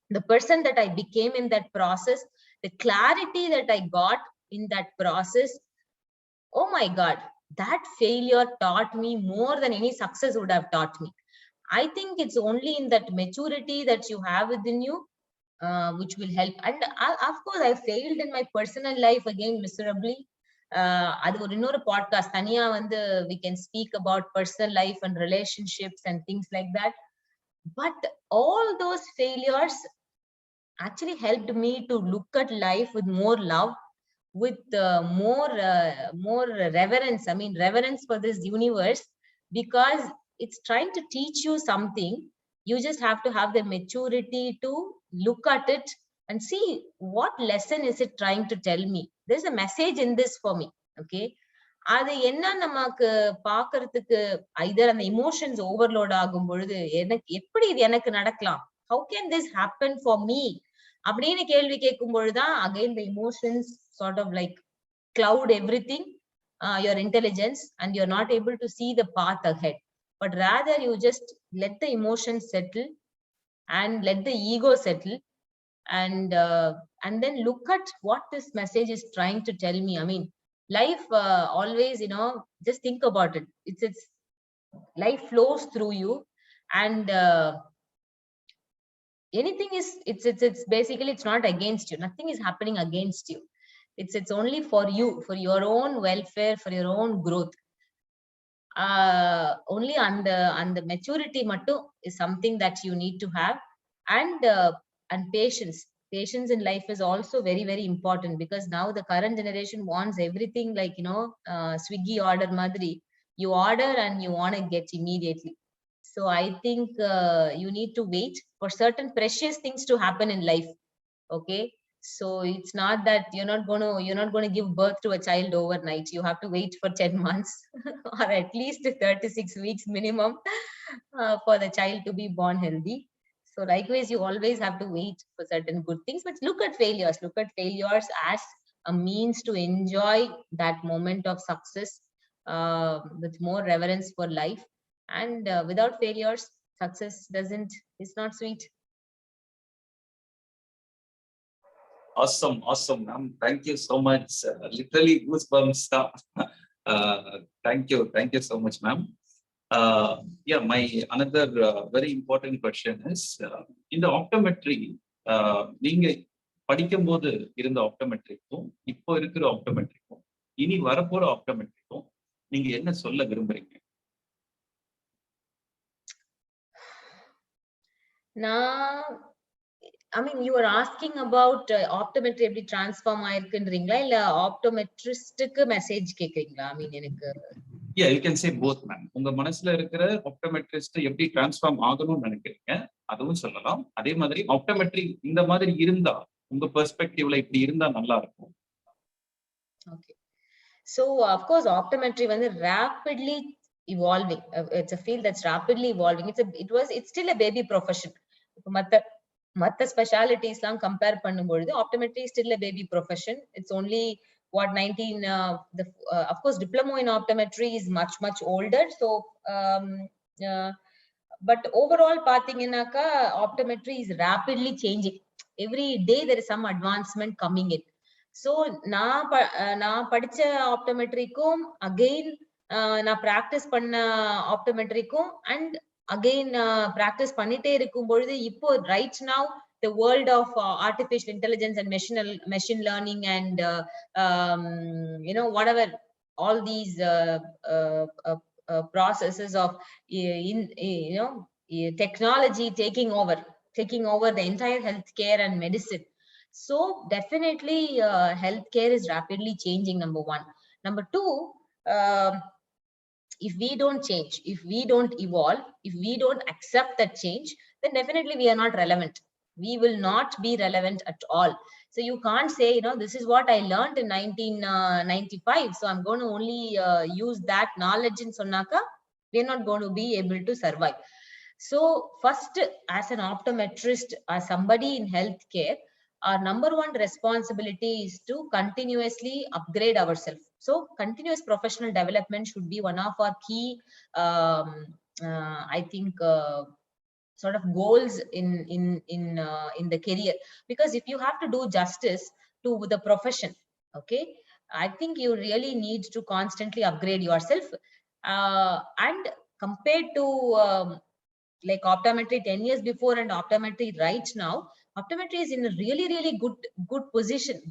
S2: The person that I became in that process, the clarity that I got in that process, oh my God, that failure taught me more than any success would have taught me. I think it's only in that maturity that you have within you, which will help. And of course, I failed in my personal life again miserably. அது ஒரு இன்னொரு podcast தனியா வந்து we can speak about personal life and relationships and things like that. But all those failures actually helped me to look at life with more love, with more reverence. I mean, reverence for this universe, because it's trying to teach you something. You just have to have the maturity to look at it and see what lesson is it trying to tell me. There's a message in this for me. Okay, அது என்ன நமக்கு பாக்குறதுக்கு ஐதர் அந்த emotions overload ஆகும் பொழுது எனக்கு எப்படி இது எனக்கு நடக்கலாம், how can this happen for me அப்படின்னு கேள்வி கேட்கும் பொழுதுதான் again the emotions sort of like cloud everything, your intelligence, and you're not able to see the path ahead. But rather you just let the emotions settle and let the ego settle, and then look at what this message is trying to tell me. I mean, life always, just think about it. It's life flows through you, and anything is, it's basically, it's not against you. Nothing is happening against you. It's only for you, for your own welfare, for your own growth. Only and the maturity mattu is something that you need to have. And patience in life is also very, very important, because now the current generation wants everything like, Swiggy order madri. You order and you want to get immediately. So I think you need to wait for certain precious things to happen in life. Okay, so it's not that you're not going to give birth to a child overnight. You have to wait for 10 months or at least 36 weeks minimum for the child to be born healthy. So likewise, you always have to wait for certain good things. But look at failures as a means to enjoy that moment of success with more reverence for life. And without failures, success it's not sweet.
S1: Awesome, ma'am. Thank you so much. Literally goosebumps. Thank you so much, ma'am. Yeah, my another very important question is, in the optometry, நீங்க படிக்கும்போது இருந்த ஆப்டோமெட்ரிக்கும் இப்போ இருக்கிற ஆப்டோமெட்ரிக்கும் இனி வரப்போற ஆப்டோமெட்ரிக்கும் நீங்க என்ன சொல்ல விரும்புறீங்க?
S2: I mean, you are asking about optometry எப்படி டிரான்ஸ்ஃபார்ம் ஆயிருக்குன்றீங்களா இல்ல ஆப்டோமெட்ரிஸ்டுக்கு மெசேஜ் கேக்குறீங்களா? I mean, எனக்கு
S1: Yeah, you can say both, ma'am. உங்க மனசுல இருக்கிற ஆப்டோமெட்ரிஸ்ட் எப்படி டிரான்ஸ்ஃபார்ம் ஆகணும்னு நினைக்கிறீங்க அதுவும் சொல்லலாம். அதே மாதிரி ஆப்டோமெட்ரி இந்த மாதிரி இருந்தா உங்க பெர்ஸ்பெக்டிவ்ல இப்படி இருந்தா நல்லா இருக்கும்.
S2: Okay. So, of course, optometry வந்து rapidly evolving. It's a field that's rapidly evolving. It's still a baby profession. இப்ப மத்த ஸ்பெஷாலிட்டிஸ் எல்லாம் கம்பேர் பண்ணும்பொழுது optometry is still a baby profession. It's only what 19 of course diploma in optometry is much older. So but overall பாத்தீங்கன்னாக்கா optometry is rapidly changing. Every day there is some advancement coming in. So நான் படிச்ச ஆப்டோமெட்ரிக்கும் again நான் practice பண்ண ஆப்டோமெட்ரிக்கும் and again practice பண்ணிட்டே இருக்கும் பொழுது இப்போ right now the world of artificial intelligence and machine learning and whatever all these processes of technology taking over the entire healthcare and medicine. So definitely healthcare is rapidly changing, number one. Number two, if we don't change, if we don't evolve, if we don't accept that change, then definitely we are not relevant. We will not be relevant at all. So you can't say, this is what I learned in 1995. So I'm going to only use that knowledge in Sonaka. We're not going to be able to survive. So first, as an optometrist, as somebody in healthcare, our number one responsibility is to continuously upgrade ourselves. So continuous professional development should be one of our key, I think, sort of goals in the career. Because if you have to do justice to the profession, okay, I think you really need to constantly upgrade yourself. And compared to like optometry 10 years before and optometry right now, optometry is in a really good position.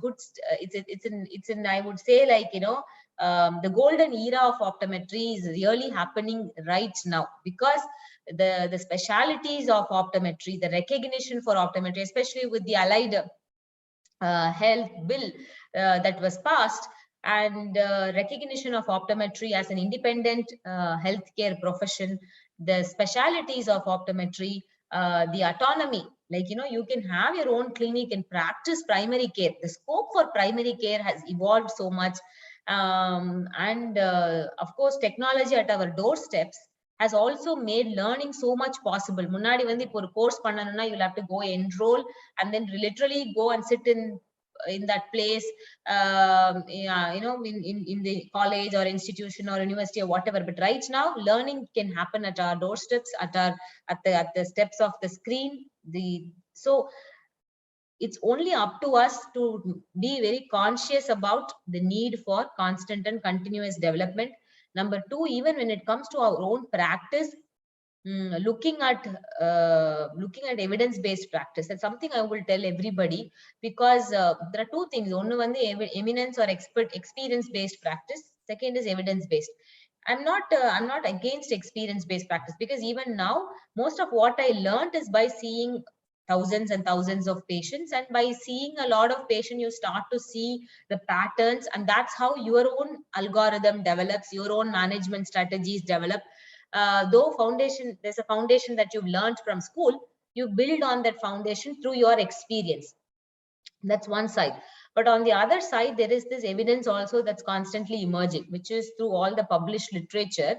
S2: It's in I would say, like, the golden era of optometry is really happening right now, because the specialities of optometry, the recognition for optometry, especially with the allied health bill that was passed, and recognition of optometry as an independent healthcare profession, the specialities of optometry, the autonomy, like, you can have your own clinic and practice primary care. The scope for primary care has evolved so much, and of course technology at our doorsteps has also made learning so much possible. முன்னாடி வந்து இப்போ ஒரு course பண்ணனும்னா you'll have to go enroll and then literally go and sit in that place, yeah, in the college or institution or university or whatever. But right now learning can happen at our doorsteps, at the steps of the screen. So it's only up to us to be very conscious about the need for constant and continuous development. Number two, even when it comes to our own practice, looking at evidence-based practice. That's something I will tell everybody, because there are two things. One is eminence or experience-based practice. Second is evidence-based. I'm not against experience-based practice, because even now most of what I learned is by seeing thousands and thousands of patients, and by seeing a lot of patients you start to see the patterns, and that's how your own algorithm develops, your own management strategies develop. Though there's a foundation that you've learned from school, you build on that foundation through your experience. That's one side. But on the other side, there is this evidence also that's constantly emerging, which is through all the published literature.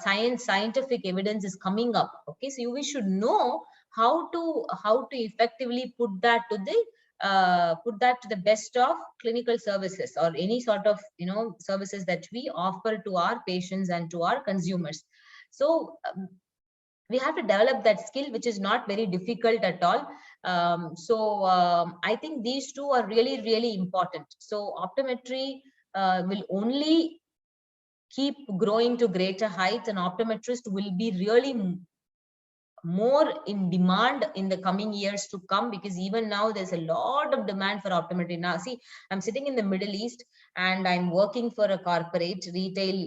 S2: Scientific evidence is coming up. Okay, so we should know how to effectively put that to the best of clinical services, or any sort of services that we offer to our patients and to our consumers. So we have to develop that skill, which is not very difficult at all. I think these two are really important. So optometry will only keep growing to greater heights, and optometrists will be really more in demand in the coming years to come, because even now there's a lot of demand for optometry. Now see, I'm sitting in the Middle East and I'm working for a corporate retail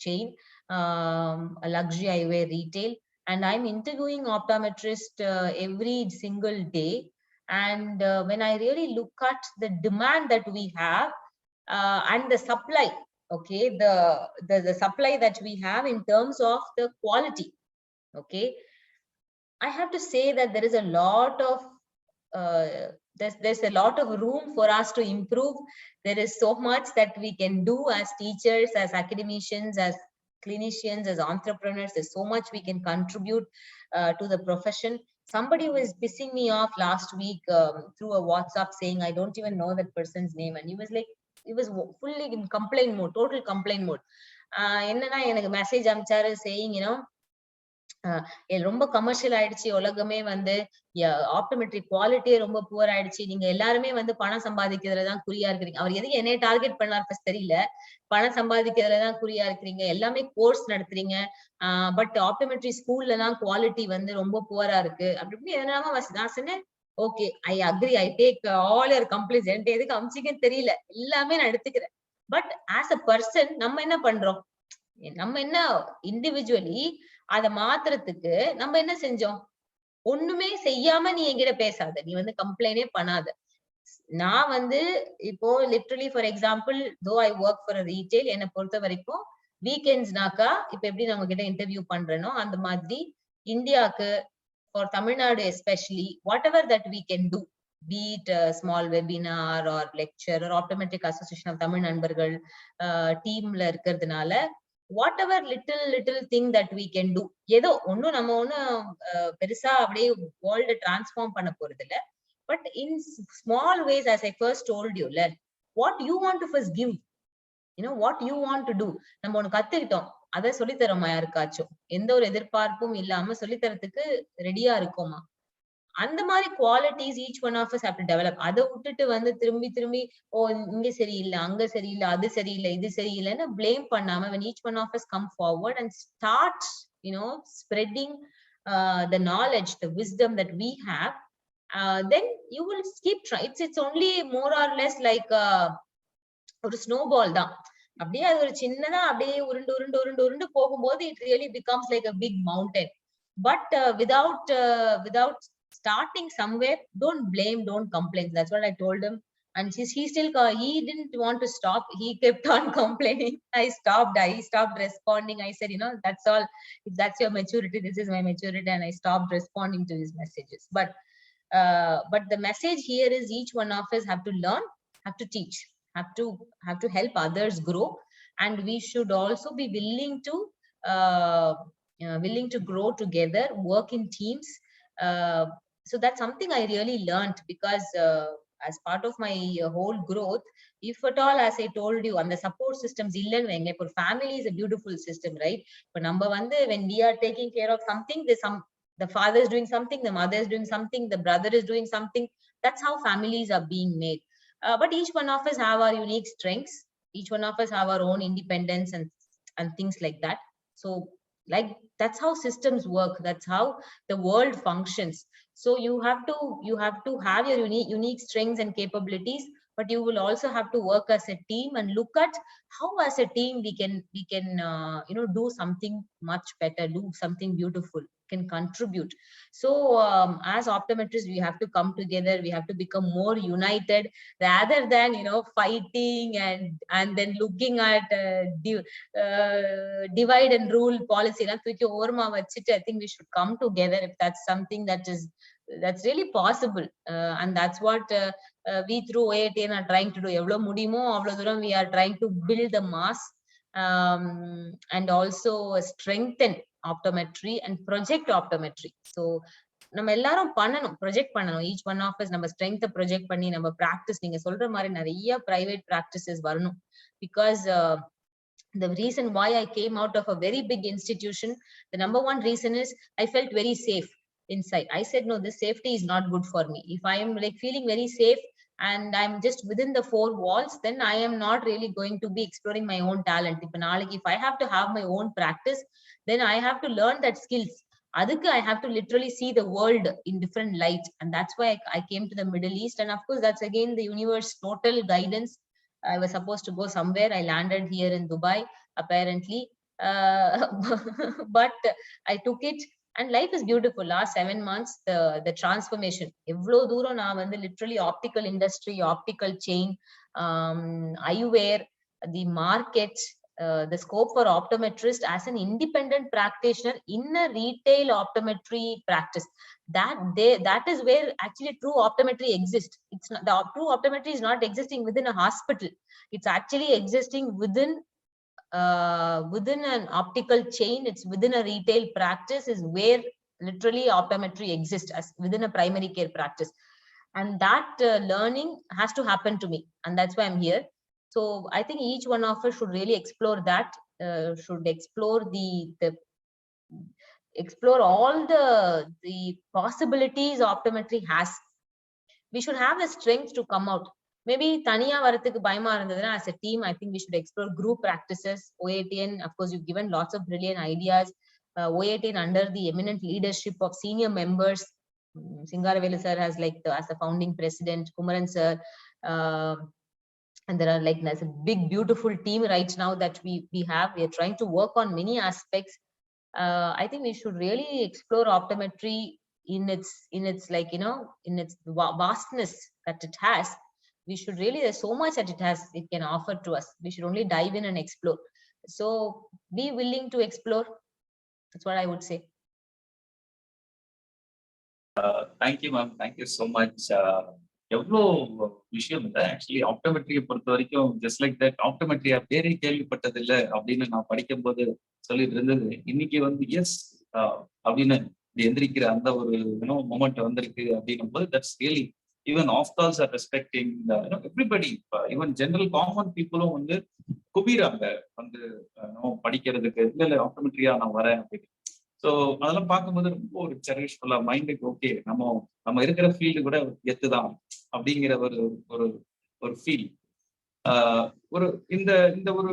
S2: chain, a luxury eyewear retail, and I'm interviewing optometrists every single day. And when I really look at the demand that we have and the supply, okay, the supply that we have in terms of the quality, okay, I have to say that there is a lot of there's a lot of room for us to improve. There is so much that we can do as teachers, as academicians, as clinicians, as entrepreneurs. There's so much we can contribute to the profession. Somebody was pissing me off last week through a WhatsApp, saying I don't even know that person's name, and he was fully in complaint mode, total complaint mode. என்னன்னா எனக்கு message அனுப்பிச்சாரு saying, ரொம்ப commercial ஆயிடுச்சு உலகமே, வந்து optometry குவாலிட்டியே ரொம்ப poor ஆயிடுச்சு, நீங்க எல்லாருமே வந்து பணம் சம்பாதிக்கிறதுலதான் குறியா இருக்கிறீங்க. அவர் எதுக்கு என்னைய டார்கெட் பண்ணார் ஃபர்ஸ்ட் தெரியல. பணம் சம்பாதிக்கிறதுலதான் குறியா இருக்கிறீங்க, எல்லாமே கோர்ஸ் நடத்துறீங்க, பட் ஆப்டோமெட்ரி ஸ்கூல்ல தான் குவாலிட்டி வந்து ரொம்ப புவரா இருக்கு அப்படி எதனால நான் சொன்னேன், okay, I agree, I take all your complaints. என்கிட்ட எதுக்கு அமிச்சிக்கன்னு தெரியல, எல்லாமே நான் எடுத்துக்கிறேன். பட் ஆஸ் அ பர்சன் நம்ம என்ன பண்றோம், நம்ம என்ன இண்டிவிஜுவலி அத மாத்துறதுக்கு நம்ம என்ன செஞ்சோம்? ஒண்ணுமே செய்யாம நீ என்கிட்ட பேசாத, நீ வந்து கம்ப்ளைண்டே பண்ணாத. நான் வந்து இப்போ லிட்டரலி ஃபார் எக்ஸாம்பிள், தோ ஐ ஒர்க் ஃபார் ரீட்டைல், என்னை பொறுத்த வரைக்கும் வீக்கெண்ட்ஸ்னாக்கா இப்ப எப்படி நான் உங்ககிட்ட இன்டர்வியூ பண்றேனோ அந்த மாதிரி இந்தியாவுக்கு, for Tamil Nadu especially, whatever that we can do, be it a small webinar or lecture or optometric association of Tamil நண்பர்கள் டீம்ல இருக்கிறதுனால, whatever little thing that we can do, ஏதோ ஒன்னும் நம்ம ஒன்னும் பெருசா அப்படியே வேர்ல்ட டிரான்ஸ்ஃபார்ம் பண்ண போறது இல்ல, but in small ways, as I first told you, what you want to first give, what you want to do. நம்ம ஒண்ணு கத்துக்கிட்டோம், அதை சொல்லித்தரோமா யாருக்காச்சும்? எந்த ஒரு எதிர்பார்ப்பும் இல்லாம சொல்லித்தரத்துக்கு ரெடியா இருக்கோமா? அந்த மாதிரி qualities each one of us have to develop. அதை விட்டுட்டு வந்து திரும்பி திரும்பி ஓ இங்க சரியில்லை, அங்க சரியில்லை, அது சரியில்லை, இது சரியில்லைன்னு பிளேம் பண்ணாம when each one of us come forward and start spreading the knowledge, the wisdom that we have, then you will keep trying. It's only more or less like ஒரு ஸ்னோபால் தான். அப்படியே அது ஒரு சின்னதா அப்படியே உருண்டு உருண்டு உருண்டு உருண்டு போகும்போது it really becomes like a big mountain. But without starting somewhere, don't blame, don't complain. That's what I told him. And he still he didn't want to stop. He kept on complaining. I stopped responding. I said, that's all. If that's your maturity, this is my maturity. And I stopped responding to his messages. But the message here is each one of us have to learn, have to teach, have to help others grow, and we should also be willing to grow together, work in teams. So that's something I really learned, because as part of my whole growth, if at all, as I told you, and the support systems illennu for family is a beautiful system, right? But number one, when we are taking care of something, the father is doing something, the mother is doing something, the brother is doing something. That's how families are being made. But each one of us have our unique strengths. Each one of us have our own independence and things like that. So like that's how systems work. That's how the world functions. So you have to have your unique strengths and capabilities, but you will also have to work as a team and look at how as a team we can do something much better, do something beautiful, can contribute. So as optometrists, we have to come together, we have to become more united, rather than fighting and then looking at divide and rule policy. I think we should come together if that's something that's really possible, and that's what we through OATN are trying to do. Evlo mudimo avlo duram we are trying to build the mass, and also strengthen optometry and project optometry. So நம்ம எல்லாரும் பண்ணணும், project பண்ணணும். Each one of as நம்ம ஸ்ட்ரென்த்தை project பண்ணி நம்ம practice, நீங்க சொல்ற மாதிரி நிறைய பிரைவேட் பிராக்டிசஸ் வரணும். Because the reason why I came out of a very big institution, the number one reason is I felt very safe inside. I said, no, this safety is not good for me. If I am like feeling very safe and I'm just within the four walls, then I am not really going to be exploring my own talent. If I have to have my own practice, then I have to learn that skills. Adukku I have to literally see the world in different light, and that's why I came to the Middle East. And of course, that's again the universe total guidance. I was supposed to go somewhere. I landed here in Dubai, apparently. But I took it, and life is beautiful. Last 7 months, the transformation. Evlo dooram na vandu literally optical industry, optical chain, eyewear, the market, the scope for optometrist as an independent practitioner in a retail optometry practice. That is where actually true optometry exists. It's not, the true optometry is not existing within a hospital. It's actually existing within an optical chain. It's within a retail practice is where literally optometry exists as within a primary care practice. And that learning has to happen to me, and that's why I'm here. So I think each one of us should really explore that, should explore explore all the possibilities optometry has. We should have the strength to come out. Maybe taniya varathukku bayama irundaduna, as a team I think we should explore group practices. OATN, of course, you've given lots of brilliant ideas. OATN under the eminent leadership of senior members, Singaravelu sir has as the founding president, Kumaran sir, and there are there's a big beautiful team right now that we are trying to work on many aspects. I think we should really explore optometry in its in its vastness that it has. We should really, there's so much that it can offer to us. We should only dive in and explore. So be willing to explore. That's what I would say.
S1: Thank you, ma'am. Thank you so much. எவ்வளோ விஷயம் இல்லை actually ஆப்டோமெட்ரியை பொறுத்த வரைக்கும். Just like that, ஆப்டோமெட்ரியா பேரே கேள்விப்பட்டதில்லை அப்படின்னு நான் படிக்கும்போது சொல்லிட்டு இருந்தது. இன்னைக்கு வந்து எஸ் அப்படின்னு எந்திரிக்கிற அந்த ஒரு மொமெண்ட் வந்திருக்கு அப்படின்னும் போது, that's really even of calls are respecting everybody. Even general common பீப்புளும் வந்து குபீராங்க வந்து படிக்கிறதுக்கு. இல்லை ஆப்டோமெட்ரியா நான் வரேன் அப்படின்னு. ஸோ அதெல்லாம் பார்க்கும்போது ரொம்ப ஒரு செரிஷ்ஃபுல்லா மைண்டுக்கு ஓகே, நம்ம இருக்கிற ஃபீல்டு கூட எத்துதான் அப்படிங்கிற ஒரு ஒரு ஒரு ஃபீல். ஒரு இந்த இந்த ஒரு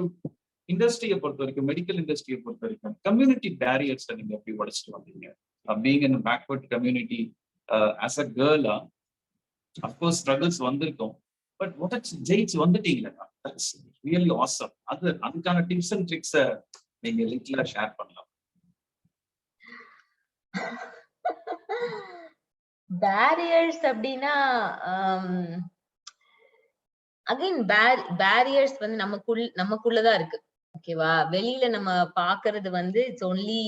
S1: இண்டஸ்ட்ரியை பொறுத்த வரைக்கும், மெடிக்கல் இண்டஸ்ட்ரியை பொறுத்த வரைக்கும் கம்யூனிட்டி பேரியர்ஸை நீங்க எப்படி உடைச்சிட்டு வந்தீங்க? Being in backward community as a Kerala, of course struggles வந்திருக்கும், பட் உடச்சு ஜெயிச்சு வந்துட்டீங்களா? That's really awesome. அதுக்கான டிப்ஸ் அண்ட் ட்ரிக்ஸை நீங்க லிட்டிலா ஷேர் பண்ணலாம்.
S2: பேரியர்ஸ் அப்படின்னா அகைன் பேரியர்ஸ் வந்து நமக்குள்ளதான் இருக்கு. ஓகேவா? வெளியில நம்ம பாக்குறது வந்து it's only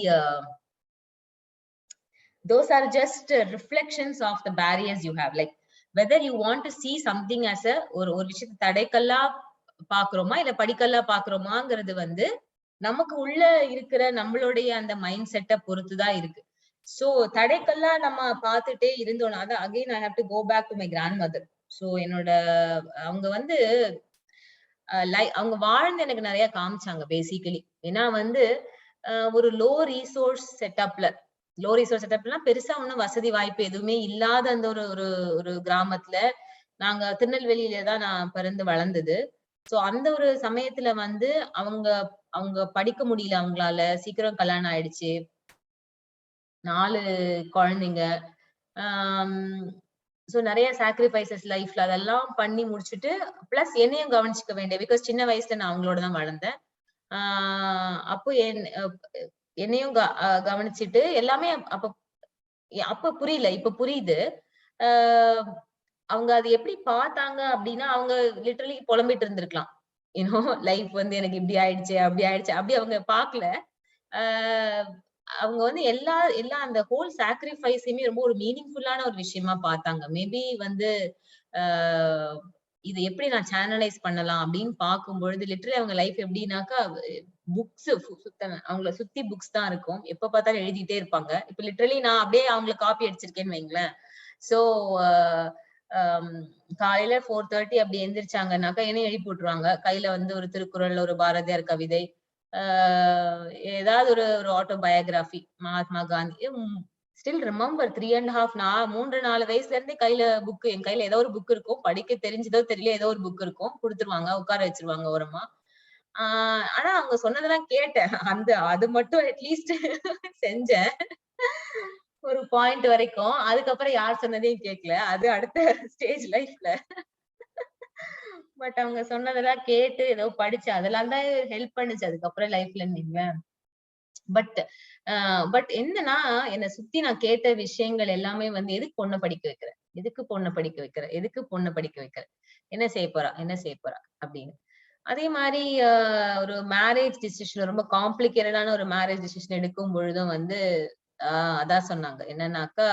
S2: those are just reflections of the barriers you have. Like whether you want to see something as a ஒரு விஷயத்தை தடைக்கல்லா பாக்குறோமா இல்ல படிக்கல்லா பாக்குறோமாங்கிறது வந்து நமக்கு உள்ள இருக்கிற நம்மளுடைய அந்த மைண்ட் செட்டை பொறுத்துதான் இருக்கு. சோ தடைக்கெல்லாம் நம்ம பார்த்துட்டே இருந்தோம்னா அது again I have to go back to my grandmother. So என்னோட அவங்க வந்து அவங்க வாழ்ந்து எனக்கு நிறைய காமிச்சாங்க பேசிக்கலி. ஏன்னா வந்து ஒரு லோ ரிசோர்ஸ் செட்டப்ல பெருசா ஒன்னும் வசதி வாய்ப்பு எதுவுமே இல்லாத அந்த ஒரு கிராமத்துல நாங்க திருநெல்வேலியில தான் நான் பிறந்து வளர்ந்தது. சோ அந்த ஒரு சமயத்துல வந்து அவங்க படிக்க முடியல, அவங்களால சீக்கிரம் கல்யாணம் ஆயிடுச்சு, 4 குழந்தைங்க. சோ நிறைய சாக்ரிஃபைசஸ் லைஃப்ல அதெல்லாம் பண்ணி முடிச்சுட்டு பிளஸ் என்னையும் கவனிச்சுக்க வேண்டிய, பிகாஸ் சின்ன வயசுல நான் அவங்களோட தான் வளர்ந்தேன். அப்போ என்னையும் கவனிச்சுட்டு எல்லாமே அப்ப புரியல, இப்ப புரியுது. அவங்க அது எப்படி பார்த்தாங்க அப்படின்னா அவங்க லிட்டரலி புலம்பிட்டு இருந்திருக்கலாம். லைஃப் வந்து எனக்கு இப்படி ஆயிடுச்சு அப்படி ஆயிடுச்சு அப்படி அவங்க பாக்கல. அவங்க வந்து எல்லா அந்த ஹோல் சாக்ரிஃபைஸையுமே ரொம்ப ஒரு மீனிங்ஃபுல்லான ஒரு விஷயமா பார்த்தாங்க. மேபி வந்து இது எப்படி நான் சேனலைஸ் பண்ணலாம் அப்படின்னு பார்க்கும்பொழுது லிட்டரலி அவங்க லைஃப் எப்படின்னாக்கா புக்ஸ் அவங்கள சுத்தி புக்ஸ் தான் இருக்கும். எப்ப பார்த்தாலும் எழுதிட்டே இருப்பாங்க. இப்ப லிட்டரலி நான் அப்படியே அவங்களை காப்பி அடிச்சிருக்கேன்னு வைங்களேன். சோ காலையில 4:30 அப்படி எந்திரிச்சாங்கன்னாக்கா என்னையும் எழுப்பி விட்டுருவாங்க. கையில வந்து ஒரு திருக்குறள், ஒரு பாரதியார் கவிதை, ஏதாவது ஒரு autobiography, Mahatma Gandhi. Still remember 3.5 3-4 வயசுல இருந்தே கையில புக், என் கையில ஏதோ ஒரு புக் இருக்கும். படிக்க தெரிஞ்சதோ தெரியல, ஏதோ ஒரு புக் இருக்கும். கொடுத்துருவாங்க, உட்கார வச்சிருவாங்க ஓரமா. ஆனா அவங்க சொன்னதெல்லாம் கேட்டேன். அது மட்டும் அட்லீஸ்ட் செஞ்சேன் ஒரு பாயிண்ட் வரைக்கும். அதுக்கப்புறம் யார் சொன்னதையும் கேட்கல. அது அடுத்த ஸ்டேஜ் லைஃப்ல. பட் அவங்க சொன்னதெல்லாம் கேட்டு ஏதோ படிச்சு அதெல்லாம் தான் ஹெல்ப் பண்ணுச்சு அதுக்கப்புறம் லைஃப்ல. நீங்க பட் என்னன்னா என்னை சுத்தி நான் கேட்ட விஷயங்கள் எல்லாமே வந்து எதுக்கு பொண்ணை படிக்க வைக்கிறேன், எதுக்கு பொண்ணை படிக்க வைக்கிறேன், எதுக்கு பொண்ணை படிக்க வைக்கிறேன், என்ன செய்ய போறா அப்படின்னு. அதே மாதிரி ஒரு மேரேஜ் டிசிஷன், ரொம்ப காம்ப்ளிகேட்டடான ஒரு மேரேஜ் டிசிஷன் எடுக்கும் பொழுதும் வந்து அதான் சொன்னாங்க என்னன்னாக்கா,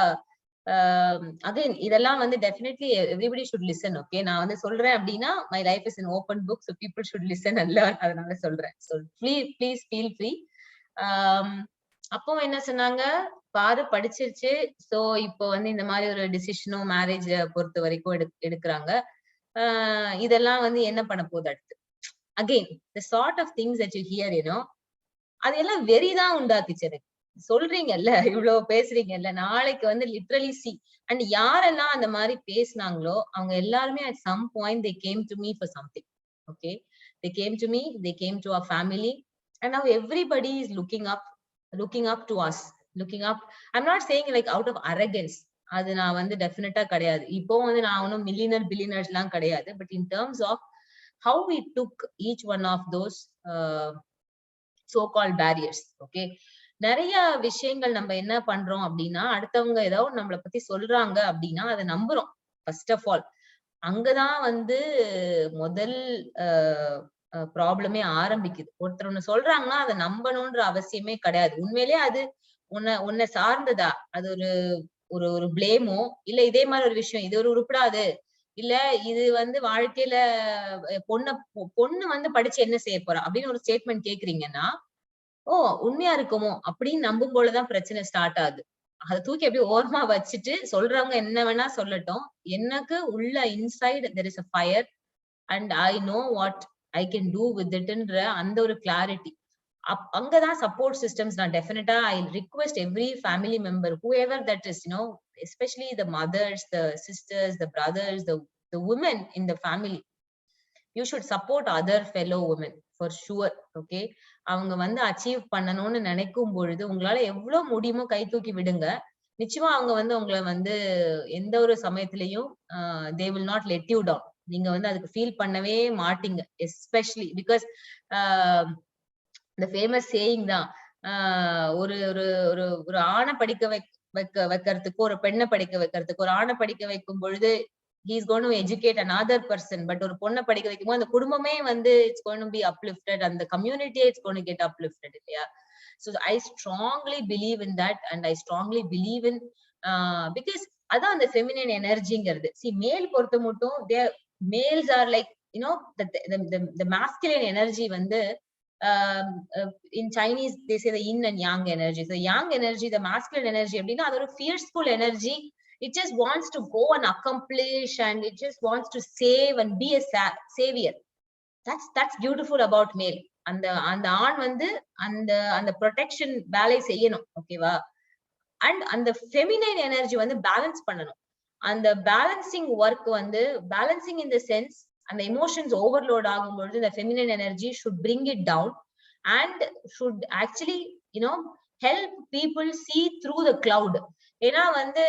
S2: அகைன் இதெல்லாம் வந்து definitely everybody should listen. Okay, நான் வந்து சொல்றேன் அப்படின்னா my life is an open book, so people should listen and learn. அதனால சொல்றேன். so please feel free. அப்போ என்ன சொன்னாங்க, பாரு படிச்சிருச்சு, சோ இப்போ வந்து இந்த மாதிரி ஒரு டிசிஷனோ மேரேஜ் பொறுத்த வரைக்கும் எடுக்கிறாங்க. இதெல்லாம் வந்து என்ன பண்ண போகுது அடுத்து? Again the sort of things that you hear, அதெல்லாம் வெறிதான் உண்டாக்குச்சு எனக்கு. சொல்றீங்கல்ல, இவ்வளவு பேசுறீங்கல்ல, நாளைக்கு வந்து லிட்ரலி சி அண்ட் யாரெல்லாம் அந்த மாதிரி பேசினாங்களோ அவங்க எல்லாருமே at some point they came to me for something. Okay, they came to me, they came to our family, and now everybody is looking up to us, looking up. I'm not saying like out of arrogance, அது நான் வந்து டெஃபினட்டா கிடையாது. இப்போ வந்து நான் ஒன்னும் billionaires எல்லாம் கிடையாது. But in terms of how we took each one of those so-called barriers. Okay, நிறைய விஷயங்கள் நம்ம என்ன பண்றோம் அப்படின்னா, அடுத்தவங்க ஏதாவது நம்மளை பத்தி சொல்றாங்க அப்படின்னா அதை நம்புறோம். ஃபர்ஸ்ட் ஆஃப் ஆல் அங்கதான் வந்து முதல் ப்ராப்ளமே ஆரம்பிக்குது. ஒருத்தர் ஒண்ணு சொல்றாங்கன்னா அதை நம்பணும்ன்ற அவசியமே கிடையாது. உண்மையிலேயே அது உன்னை சார்ந்ததா, அது ஒரு பிளேமோ இல்ல இதே மாதிரி ஒரு விஷயம், இது ஒரு உருப்படாது, இல்ல இது வந்து வாழ்க்கையில பொண்ணு வந்து படிச்சு என்ன செய்ய போறா அப்படின்னு ஒரு ஸ்டேட்மெண்ட் கேக்குறீங்கன்னா, ஓ உண்மையா இருக்குமோ அப்படின்னு நம்பும் போலதான் பிரச்சனை ஸ்டார்ட் ஆகுது. அதை தூக்கி அப்படியே ஓரமா வச்சுட்டு சொல்றவங்க என்ன வேணா சொல்லட்டும், எனக்கு உள்ள inside there is a fire and I know what I can do with it ன்ற அந்த ஒரு கிளாரிட்டி, அங்கதான் support systems நான் definitely I request every family member, whoever that is, especially the mothers, the sisters, the brothers, the women in the family, you should support other fellow women for sure. Okay, அவங்க வந்து achieve பண்ணணும்னு நினைக்கும் பொழுது உங்களால எவ்வளவு முடியுமோ கை தூக்கி விடுங்க. நிச்சயமா அவங்க வந்து உங்களை வந்து எந்த ஒரு சமயத்திலையும் they will not let you down. நீங்க வந்து அதுக்கு ஃபீல் பண்ணவே மாட்டீங்க. எஸ்பெஷலி பிகாஸ் இந்த ஃபேமஸ் சேயிங் தான், ஒரு ஒரு ஒரு ஒரு ஆணை படிக்க வைக்கிறதுக்கு, ஒரு பெண்ணை படிக்க வைக்கிறதுக்கு, ஒரு ஆணை படிக்க வைக்கும் பொழுது he is going to educate another person, but ஒரு பொண்ணை படிக்க வைக்கும்போது அந்த குடும்பமே வந்து it's going to be uplifted and the community it's going to get uplifted இல்லையா? So I strongly believe in that, and I strongly believe in because அதான் அந்த feminine energyங்கிறது. See, male பொறுத்த மட்டும் males are like, the masculine energy வந்து in Chinese they say the yin and yang energy. So yang energy, the masculine energy அப்படின்னா அது ஒரு fearful energy. It just wants to go and accomplish, and it just wants to save and be a savior. That's beautiful about male. அந்த ஆண் வந்து அந்த protection வேலை செய்யணும், ஓகேவா? அண்ட் அந்த ஃபெமினைன் எனர்ஜி வந்து பேலன்ஸ் பண்ணணும். அந்த பேலன்சிங் ஒர்க் வந்து பேலன்சிங் இன் த சென்ஸ், அந்த எமோஷன்ஸ் ஓவர்லோட் ஆகும்பொழுது இந்த feminine energy should bring it down and should actually help people see through the cloud. ஏன்னா வந்து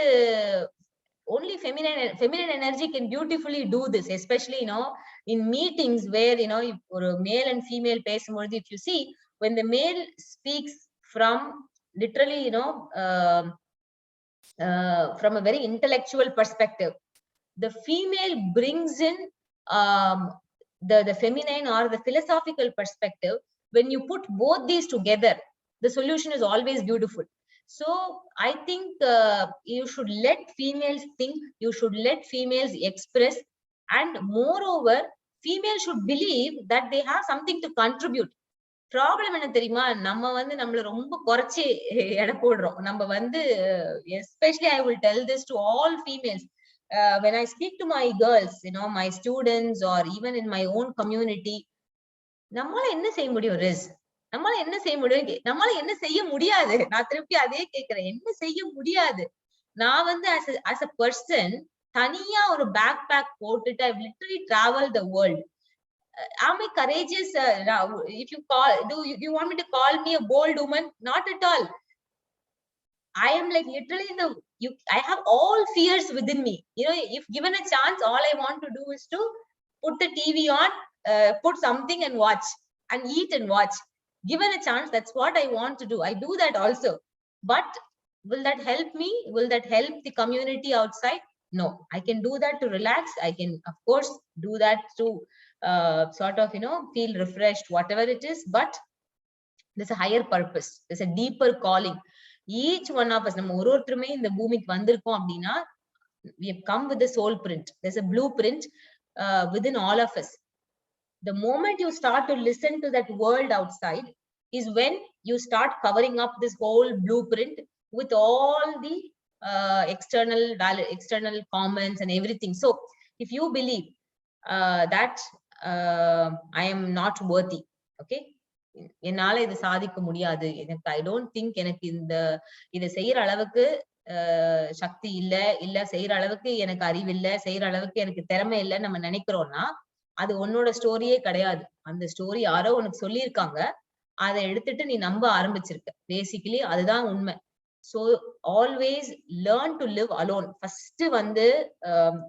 S2: only feminine energy can beautifully do this, especially in meetings where ஒரு male and female பேசும்போது, if you see when the male speaks from literally from a very intellectual perspective, the female brings in the feminine or the philosophical perspective. When you put both these together, the solution is always beautiful. So I think you should let females think, you should let females express, and moreover females should believe that they have something to contribute. Problem என்ன தெரியுமா? நம்ம வந்து நம்மள ரொம்ப குறைச்சி எடை போடுறோம். நம்ம வந்து especially I will tell this to all females, when I speak to my girls, my students, or even in my own community, நம்மளால என்ன செய்ய முடியும் ரிஸ்? நம்மளால என்ன செய்ய முடியும்? நம்மளால என்ன செய்ய முடியாது? நான் திருப்பி அதே கேக்குறேன், என்ன செய்ய முடியாது? நான் வந்து as a person தனியா ஒரு பேக் பேக் போட்டுட்டு I literally travel the world. Am I courageous? If you you want me to call me a bold woman? Not at all. I am like literally I have all fears within me. If given a chance, all I want to do is to put the TV on, put something and watch, and eat and watch. Given a chance, that's what I want to do. I do that also. But will that help me? Will that help the community outside? No. I can do that to relax. I can, of course, do that to sort of feel refreshed, whatever it is. But there's a higher purpose. There's a deeper calling. Each one of us, நம்ம ஒருத்தருமே இந்த பூமிக்கு வந்திருக்கோம் அப்படின்னா, we have come with a soul print. There's a blueprint within all of us. The moment you start to listen to that world outside is when you start covering up this whole blueprint with all the external comments and everything. So if you believe that I am not worthy, okay, என்னால இது சாதிக்க முடியாது, எனக்கு I don't think எனக்கு இதை செய்யற அளவுக்கு சக்தி இல்ல செய்யற அளவுக்கு எனக்கு அறிவு இல்ல, செய்யற அளவுக்கு எனக்கு திறமை இல்ல நம்ம நினைக்கிறோம்னா, அது உன்னோட ஸ்டோரியே கிடையாது. அந்த ஸ்டோரி யாரோ உனக்கு சொல்லியிருக்காங்க, அதை எடுத்துட்டு நீ நம்ப ஆரம்பிச்சிருக்க. பேசிக்கலி அதுதான் உண்மை. So always learn to live alone. First வந்து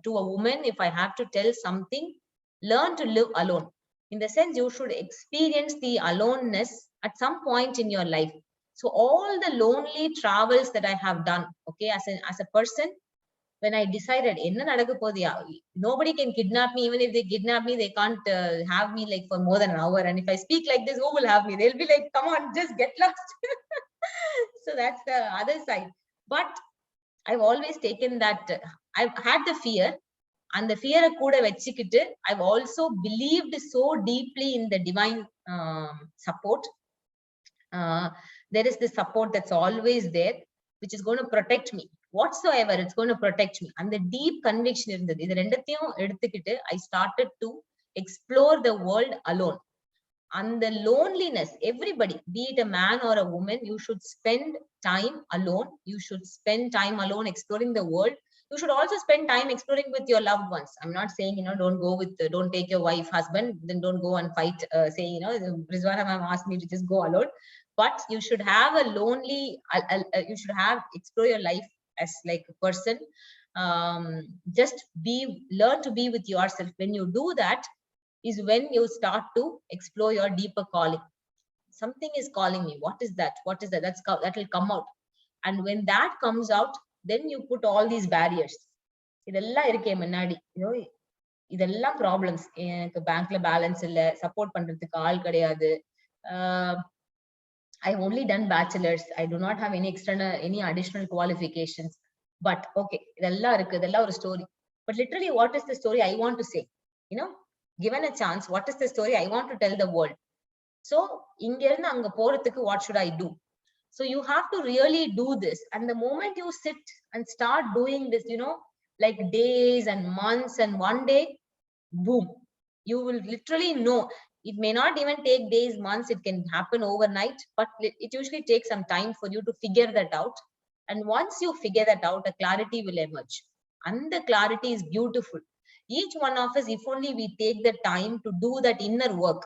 S2: to a woman, if I have to tell something, learn to live alone. In the sense, you should experience the aloneness at some point in your life. So all the lonely travels that I have done, okay, as a person, when I decided என்ன நடக்க போகுது, nobody can kidnap me. Even if they kidnap me, they can't have me like for more than an hour. And if I speak like this, who will have me? They'll be like, come on, just get lost. So that's the other side. But I've always taken that, I've had the fear, and the fear கூட வச்சுக்கிட்டு I've also believed so deeply in the divine support. There is this support that's always there, which is going to protect me whatsoever. It's going to protect me. And the deep conviction இருந்தது. இது ரெண்டத்தையும் எடுத்துக்கிட்டு I started to explore the world alone. And the loneliness, everybody, be it a man or a woman, you should spend time alone. You should spend time alone exploring the world. You should also spend time exploring with your loved ones. I'm not saying, don't go with, don't take your wife, husband, then don't go and fight, saying, Rizwana ma'am asked me to just go alone. But you should have a lonely, you should have, explore your life as like a person. Just learn to be with yourself. When you do that, is when you start to explore your deeper calling. Something is calling me. What is that? What is that? That will come out. And when that comes out, then you put all these barriers. இதெல்லாம் இருக்கே முன்னாடி, இதெல்லாம் problems. எனக்கு பேங்க்ல balance இல்ல, support பண்றதுக்கு ஆள் கிடையாது, I've only done bachelor's, I do not have any additional qualifications. But okay, இதெல்லாம் இருக்கு, இதெல்லாம் ஒரு story. But literally, what is the story I want to say? Given a chance, what is the story I want to tell the world? So இங்க இருந்து அங்க போறதுக்கு what should I do? So you have to really do this. And the moment you sit and start doing this, like days and months, and one day, boom, you will literally know. It may not even take days, months, it can happen overnight, but it usually takes some time for you to figure that out. And once you figure that out, a clarity will emerge. And the clarity is beautiful. Each one of us, if only we take the time to do that inner work,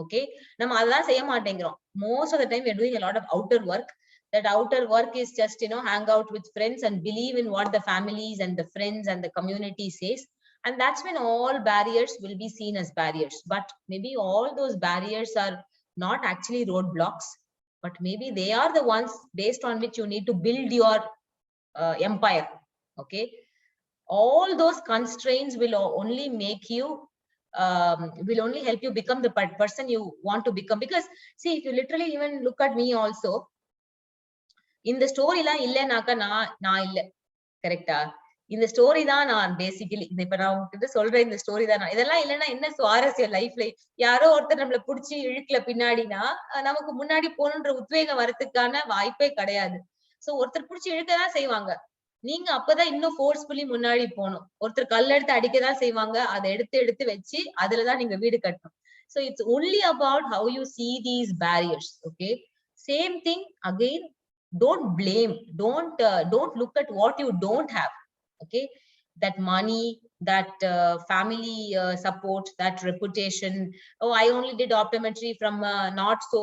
S2: okay, நம்ம அதெல்லாம் செய்ய மாட்டேங்கிறோம். Most of the time we are doing a lot of outer work. That outer work is just, hang out with friends and believe in what the families and the friends and the community says. And that's when all barriers will be seen as barriers. But maybe all those barriers are not actually roadblocks, but maybe they are the ones based on which you need to build your empire. Okay. All those constraints will only make you, will only help you become the person you want to become. Because see, if you literally even look at me also, in the story la illa naka na illa, correct? இந்த story தான் நான் basically. இப்ப நான் உங்ககிட்ட சொல்றேன், இந்த story தான். இதெல்லாம் இல்லைன்னா என்ன சுவாரஸ்யம் லைஃப்ல? யாரோ ஒருத்தர் நம்மள புடிச்சு இழுக்கல பின்னாடினா நமக்கு முன்னாடி போகணுன்ற உத்வேகம் வரதுக்கான வாய்ப்பே கிடையாது. சோ ஒருத்தர் புடிச்சு இழுக்கதான் செய்வாங்க. நீங்க அப்பதான் இன்னும் ஃபோர்ஸ்ஃபுல்லி முன்னாடி போகணும். ஒருத்தர் கல் எடுத்து அடிக்கதான் செய்வாங்க. அதை எடுத்து வச்சு அதுலதான் நீங்க வீடு கட்டணும். So it's only about how you see these barriers. Okay, same thing again. Don't blame. Don't look at what you don't have. Okay, that money, that family support, that reputation. Oh, I only did optometry from a not so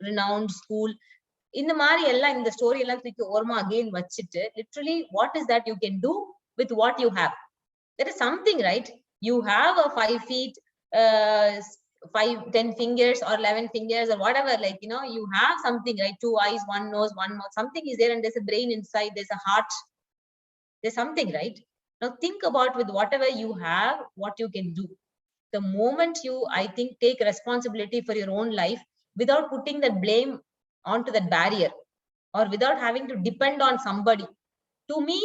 S2: renowned school. இந்த மாதிரி எல்லாம், இந்த story எல்லாம் தூக்கி ஓரமா again வச்சுட்டு, literally what is that you can do with what you have? There is something, right? You have a 5 feet, 10 fingers or 11 fingers or whatever, like, you have something, right? 2 eyes, 1 nose, 1 mouth, something is there, and there's a brain inside, there's a heart, there's something, right? Now think about, with whatever you have, what you can do. The moment you, I think, take responsibility for your own life without putting that blame onto that barrier, or without having to depend on somebody. To me,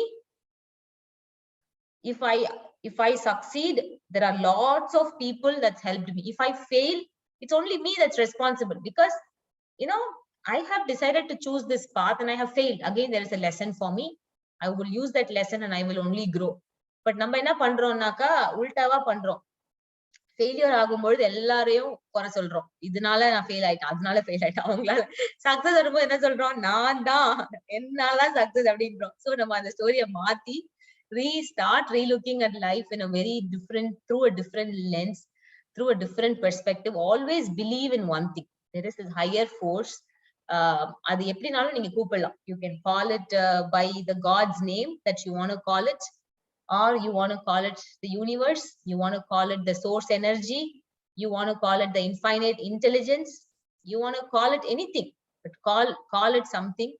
S2: if I succeed, there are lots of people that's helped me. If I fail, it's only me that's responsible, because I have decided to choose this path and I have failed. Again, there is a lesson for me. I will use that lesson and I will only grow. But நம்ம என்ன பண்றோம்னாக்கா உல்டாவா பண்றோம். Failure ஆகும்பொழுது எல்லாரையும் குறை சொல்றோம். இதனால நான் fail ஆயிட்டேன், அதனால ஃபெயில் ஆயிட்டேன். அவங்களால சக்சஸ் வரும்போது என்ன சொல்றோம்? நான் தான், என்னாலதான் சக்சஸ் அப்படின்றோம். சோ நம்ம அந்த ஸ்டோரியை மாத்தி start relooking at life in a very different, through a different lens, through a different perspective. Always believe in one thing. There is this higher force. அது எப்படினாலும் நீங்க கூப்பிடலாம். You can call it by the God's name that you want to call it, or you want to call it the universe, you want to call it the source energy, you want to call it the infinite intelligence, you want to call it anything, but call it something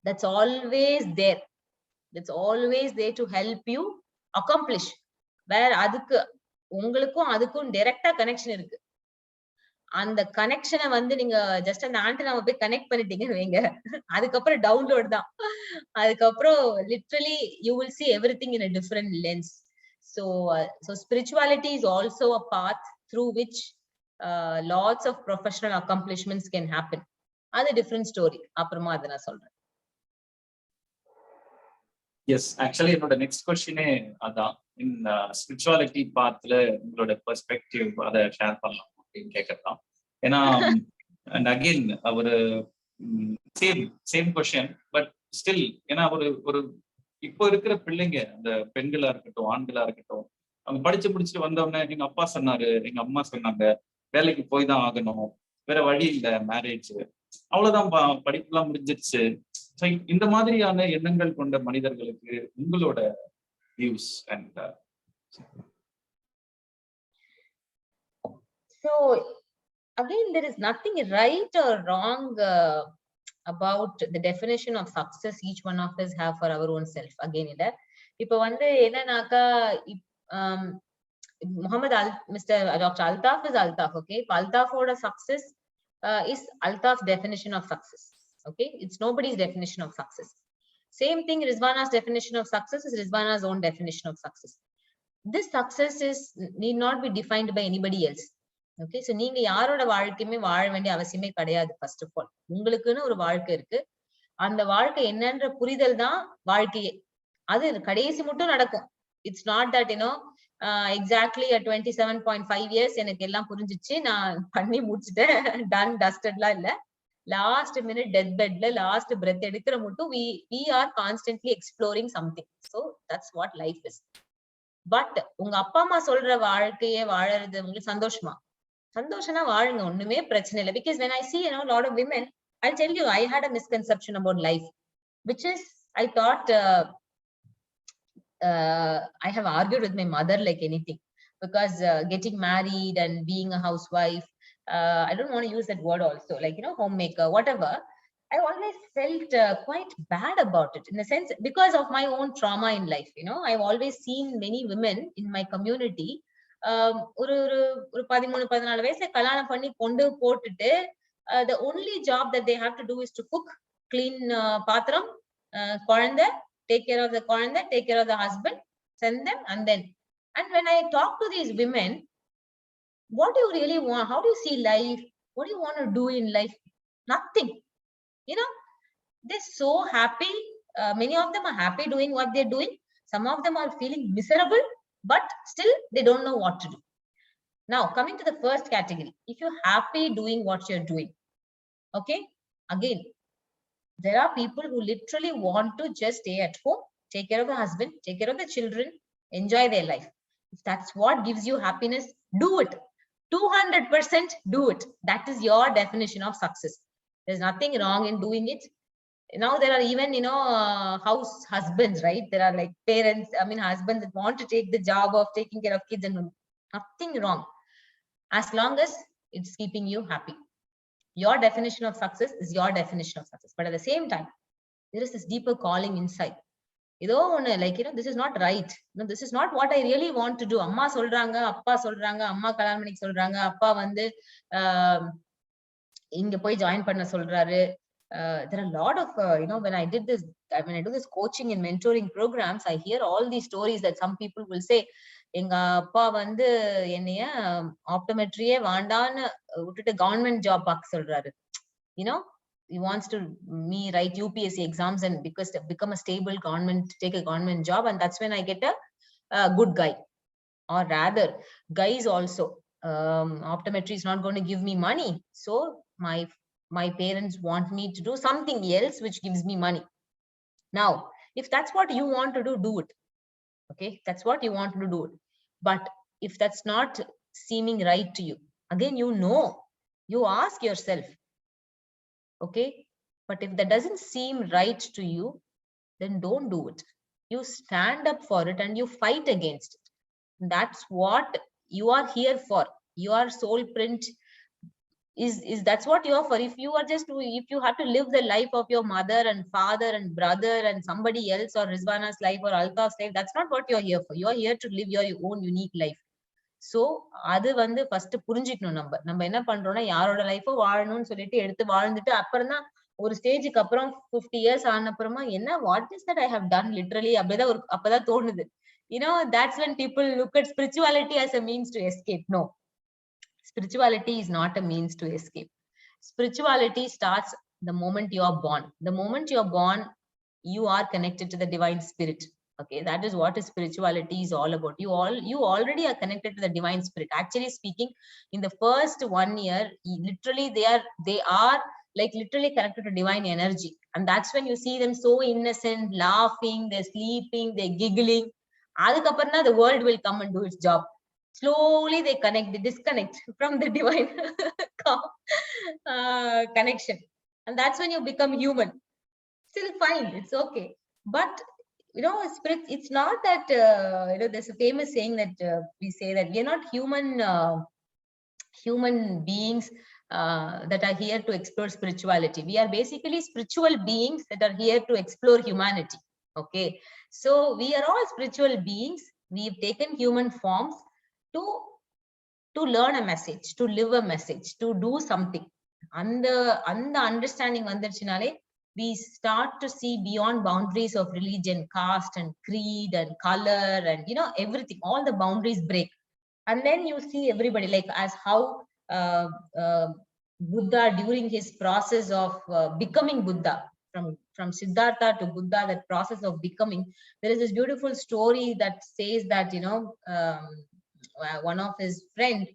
S2: that's always there. That's always there to help you accomplish. Where அதுக்கு உங்களுக்கும் அதுக்கும் டைரக்டா connection இருக்கு. அந்த கனெக்ஷனை வந்து நீங்க just அந்த ஆண்டனாவை போய் கனெக்ட் பண்ணிட்டீங்கன்னு வைங்க, அதுக்கப்புறம் டவுன்லோட் தான். அதுக்கப்புறம் literally you will see everything in a different lens. So spirituality is also a path through which lots of professional accomplishments can happen. அது different story. அப்புறமா அதை நான் சொல்றேன்.
S1: எஸ், ஆக்சுவலி என்னோட நெக்ஸ்ட் கொஸ்டினே அதான். இந்த ஸ்பிரிச்சுவாலிட்டி பாத்துல உங்களோட பெர்ஸ்பெக்டிவ் அதை ஷேர் பண்ணலாம். அப்படின்னு கேட்கலாம். ஏன்னா அண்ட் அகெயின் ஒரு சேம் கொஸ்டின், பட் ஸ்டில் ஏன்னா ஒரு இப்போ இருக்கிற பிள்ளைங்க, அந்த பெண்களா இருக்கட்டும் ஆண்களா இருக்கட்டும், அவங்க படிச்சு முடிச்சுட்டு வந்தவொடனே எங்க அப்பா சொன்னாரு, எங்க அம்மா சொன்னாங்க, வேலைக்கு போய் தான் ஆகணும், வேற வழி இல்லை, மேரேஜ் அவ்வளவுதான், படிப்புலாம் முடிஞ்சிருச்சு. இந்த மாதிரியான எண்ணங்கள் கொண்ட மனிதர்களுக்கு உங்களோட views and
S2: so again there is nothing right or wrong about the definition of success each one of us have for our own self. Again இல்ல இப்ப வந்து என்னன்னாக்கா Muhammad Mr. Dr. Altaf is Altaf, okay? Altaf oda success is Altaf's definition of success, okay? It's nobody's definition of success. Same thing, Rizwana's definition of success is Rizwana's own definition of success. This success is need not be defined by anybody else. Okay, so நீங்க யாரோட வாழ்க்கையுமே வாழ வேண்டிய அவசியமே கிடையாது. First of all உங்களுக்குன்னு ஒரு வாழ்க்கை இருக்கு. அந்த வாழ்க்கை என்னன்ற புரிதல் தான் வாழ்க்கையே. அது கடைசி மட்டும் நடக்கும். It's not that exactly 27.5 years எனக்கு எல்லாம் புரிஞ்சிச்சு, நான் பண்ணி முடிச்சுட்டேன், டன் டஸ்டட்லாம் இல்ல. லாஸ்ட் மினிட் டெத் பெட்ல லாஸ்ட் பிரெத் எடுக்கிற மட்டும் we are constantly exploring something. So that's what life is. But உங்க அப்பா அம்மா சொல்ற வாழ்க்கையே வாழறது உங்களுக்கு சந்தோஷமா? சந்தோஷமா வாழுங்க, ஒண்ணுமே பிரச்சனை இல்லை. Because when I see lot of women, I'll tell you, I had a misconception about life, which is I thought I have argued with my mother like anything, because getting married and being a housewife, I don't want to use that word also, like homemaker, whatever, I always felt quite bad about it, in the sense because of my own trauma in life. I've always seen many women in my community ஒரு 13-14 வயசுல கல்யாணம் பண்ணி கொண்டு போட்டுட்டு the only job that they have to do is to cook, clean பாத்திரம், குழந்தை, take care of the குழந்தை, take care of the husband, send them, and when I talk to these women, what do you really want? How do you see life? What do you want to do in life? Nothing. They're so happy. Many of them are happy doing what they're doing. Some of them are feeling miserable, but still they don't know what to do. Now, coming to the first category, if you're happy doing what you're doing, okay, again, there are people who literally want to just stay at home, take care of the husband, take care of the children, enjoy their life. If that's what gives you happiness, do it. 200% do it. That is your definition of success. There's nothing wrong in doing it. Now there are even house husbands, right? There are like parents, husbands that want to take the job of taking care of kids, and nothing wrong, as long as it's keeping you happy. Your definition of success is your definition of success, but at the same time there is this deeper calling inside. This is not right. This is not what I really want to do. Amma solranga, appa solranga, amma kalyanam pannikka solranga, appa vandu inga poi join panna solraru. There are a lot of when I do this coaching and mentoring programs, I hear all these stories that some people will say, எங்க அப்பா வந்து என்னைய ஆப்டோமெட்ரியே வாண்டான்னு விட்டுட்டு government job பார்க்க சொல்றாரு. He wants to me write UPSC exams and because become a stable government, take a government job, and that's when I get a good guy. Or rather, guys also, optometry is not going to give me money, so my parents want me to do something else which gives me money. Now, if that's what you want to do it. Okay, that's what you want to do it. But if that's not seeming right to you, again, you ask yourself, okay, but if that doesn't seem right to you, then don't do it. You stand up for it and you fight against it. That's what you are here for. Your soul print is that's what you are for. If you have to live the life of your mother and father and brother and somebody else, or Rizwana's life or Altaf's life, that's not what you're here for. You're here to live your own unique life. So அது வந்து first புரிஞ்சுக்கணும். நம்ம என்ன பண்றோம்னா, யாரோட லைஃபோ வாழணும்னு சொல்லிட்டு எடுத்து வாழ்ந்துட்டு அப்புறம் தான் ஒரு ஸ்டேஜுக்கு அப்புறம் 50 years ஆன அப்புறமா என்ன what is that I have done literally அப்படிதான் அப்பதான் தோணுது. That's when people look at spirituality as a means to escape. No, spirituality is not a means to escape. Spirituality starts the moment you are born. The moment you are born, you are connected to the divine spirit. Okay, that is what spirituality is all about. You already are connected to the divine spirit. Actually speaking, in the first 1 year, literally they are like literally connected to divine energy. And that's when you see them so innocent, laughing, they're sleeping, they're giggling. Adukapparna, the world will come and do its job. Slowly they disconnect from the divine connection. And that's when you become human. Still fine, it's okay. But spirit, it's not that there's a famous saying that we say that we are not human beings that are here to explore spirituality. We are basically spiritual beings that are here to explore humanity. Okay, so we are all spiritual beings. We've taken human forms to learn a message, to live a message, to do something. And the understanding vandirchinale, we start to see beyond boundaries of religion, caste and creed and color and everything. All the boundaries break, and then you see everybody, like as how Buddha, during his process of becoming Buddha, from Siddhartha to Buddha, that process of becoming, there is this beautiful story that says that one of his friend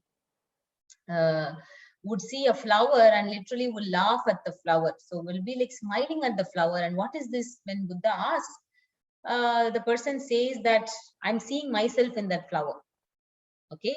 S2: would see a flower and literally will laugh at the flower. So will be like smiling at the flower. And what is this? When Buddha asks, the person says that I'm seeing myself in that flower. Okay,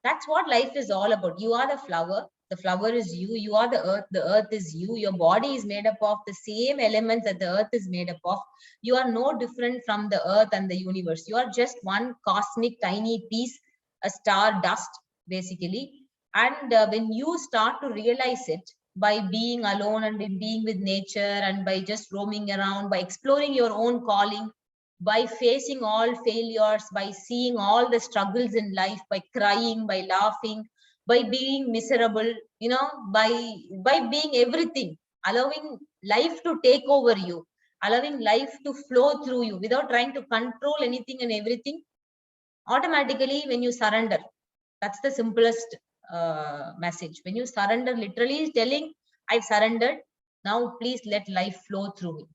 S2: that's what life is all about. You are the flower. The flower is you. You are the earth is you. Your body is made up of the same elements that the earth is made up of. You are no different from the earth and the universe. You are just one cosmic tiny piece, a star dust, basically. And when you start to realize it by being alone and by being with nature and by just roaming around, by exploring your own calling, by facing all failures, by seeing all the struggles in life, by crying, by laughing, by being miserable, by being everything, allowing life to take over you, allowing life to flow through you without trying to control anything and everything. Automatically, when you surrender, that's the simplest message. When you surrender, literally telling, I've surrendered. Now, please let life flow through me.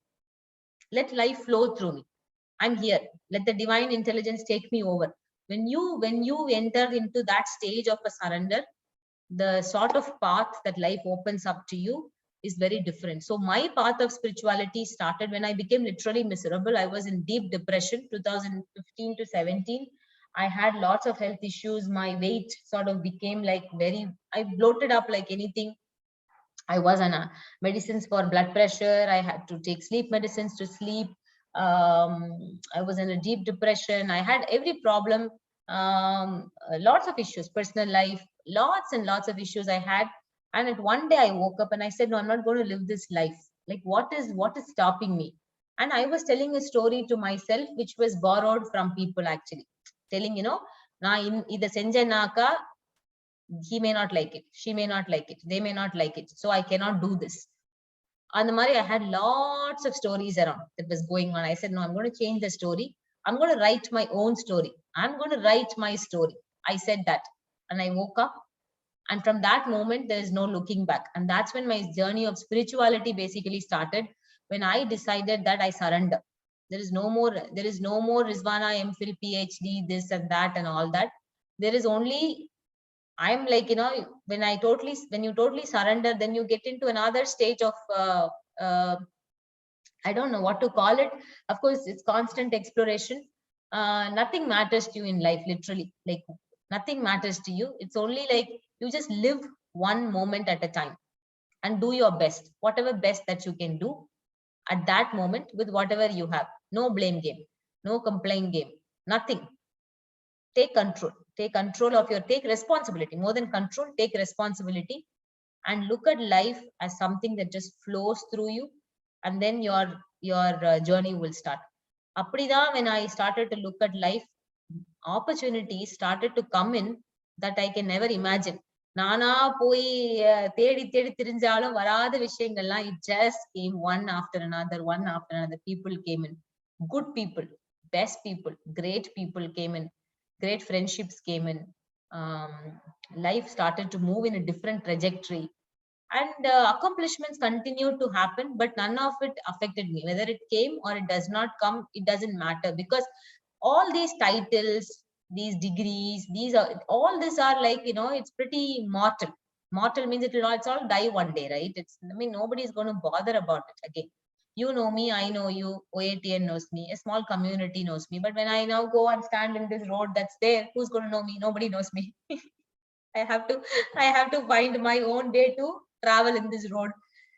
S2: Let life flow through me. I'm here. Let the divine intelligence take me over. When you enter into that stage of a surrender, the sort of path that life opens up to you is very different. So my path of spirituality started when I became literally miserable. I was in deep depression, 2015 to 17. I had lots of health issues. My weight sort of became like I bloated up like anything. I was on medicines for blood pressure. I had to take sleep medicines to sleep. I was in a deep depression. I had every problem, lots of issues, personal life, lots and lots of issues I had. And at one day I woke up and I said, no, I'm not going to live this life. Like, what is stopping me? And I was telling a story to myself, which was borrowed from people actually. Telling, na in ida senjanaka, he may not like it, she may not like it, they may not like it, so I cannot do this. And the Mari, I had lots of stories around that was going on. I said, no, I'm going to change the story. I'm going to write my own story. I'm going to write my story. I said that. And I woke up. And from that moment, there is no looking back. And that's when my journey of spirituality basically started. When I decided that I surrender. There is no more Rizwana, MPhil, PhD, this and that and all that. There is only, I'm like, when you totally surrender, then you get into another stage of, I don't know what to call it. Of course, it's constant exploration. Nothing matters to you in life, literally. Like, nothing matters to you. It's only like you just live one moment at a time and do your best, whatever best that you can do at that moment with whatever you have. No blame game, no complaint game, nothing. Take control of take responsibility. More than control, take responsibility and look at life as something that just flows through you, and then your journey will start. Aprida, when I started to look at life, opportunities started to come in that I can never imagine. Nana poi தேடி தேடி திரிஞ்சாலும் வராத விஷயங்கள்லாம், it just came one after another. People came in, good people, best people, great people came in, great friendships came in. Life started to move in a different trajectory. and accomplishments continued to happen, but none of it affected me. Whether it came or it does not come, it doesn't matter, because all these titles, these degrees, these are all, these are like, it's pretty mortal. Mortal means it's all die one day, right? I mean, nobody is going to bother about it again. You know me, I know you, OATN knows me, a small community knows me, but when I now go and stand in this road that's there, who's going to know me? Nobody knows me. I have to I have to find my own way to travel in this road.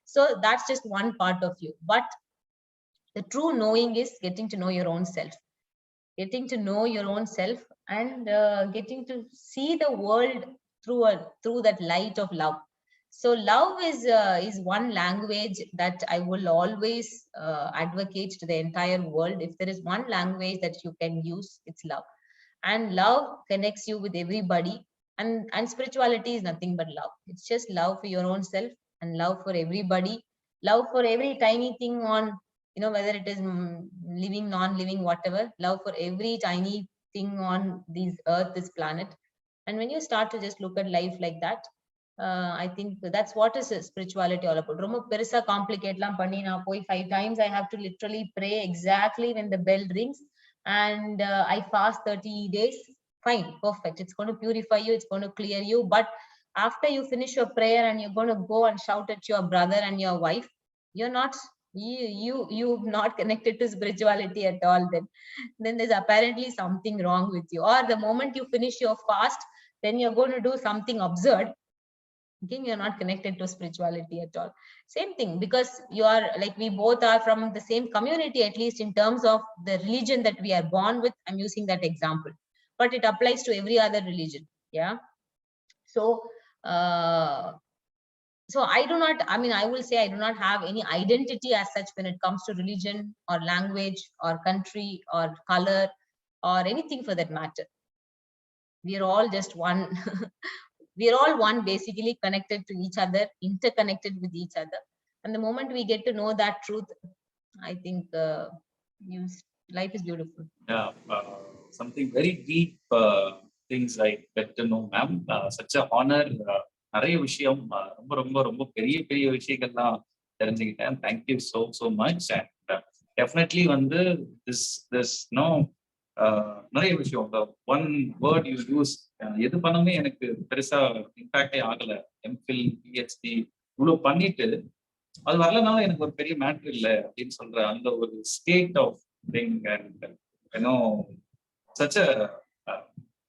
S2: So that's just one part of you. But the true knowing is getting to know your own self, getting to know your own self, and getting to see the world through that light of love. So love is one language that I will always advocate to the entire world. If there is one language that you can use, it's love. And love connects you with everybody, and spirituality is nothing but love. It's just love for your own self, and love for everybody, love for every tiny thing on, whether it is living, non-living, whatever, love for every tiny thing on this planet. And when you start to just look at life like that, I think that's what is spirituality all about. Romba perisa complicate lam panni na poi 5 times I have to literally pray exactly when the bell rings, and I fast 30 days. Fine, perfect. It's going to purify you, it's going to clear you. But after you finish your prayer and you're going to go and shout at your brother and your wife, you're not, you've not connected to spirituality at all. Then there's apparently something wrong with you. Or the moment you finish your fast, then you're going to do something absurd. Again, you're not connected to spirituality at all. Same thing, because you are like, we both are from the same community, at least in terms of the religion that we are born with. I'm using that example, but it applies to every other religion. Yeah. So I do not, I mean, I will say I do not have any identity as such when it comes to religion or language or country or color or anything for that matter. We are all just one. We are all one, basically connected to each other, interconnected with each other. And the moment we get to know that truth, I think life is beautiful.
S1: Yeah, something very deep things I get to know, ma'am. Such a honor. நிறைய விஷயம் ரொம்ப ரொம்ப ரொம்ப பெரிய பெரிய விஷயங்கள்லாம் தெரிஞ்சுக்கிட்டேன். Thank you so much. And definitely வந்து this நோ நிறைய விஷயம். ஒன் வேர்ட் யூ யூஸ், எது பண்ணமே எனக்கு பெருசா இம்பாக்டே ஆகல. எம்ஃபில், பிஹெச்டி இவ்வளவு பண்ணிட்டு அது வரலனாலும் எனக்கு ஒரு பெரிய மேட்ரு இல்லை அப்படின்னு சொல்ற அந்த ஒரு ஸ்டேட் ஆஃப் திங். அண்ட் ஏன்னோ சச்ச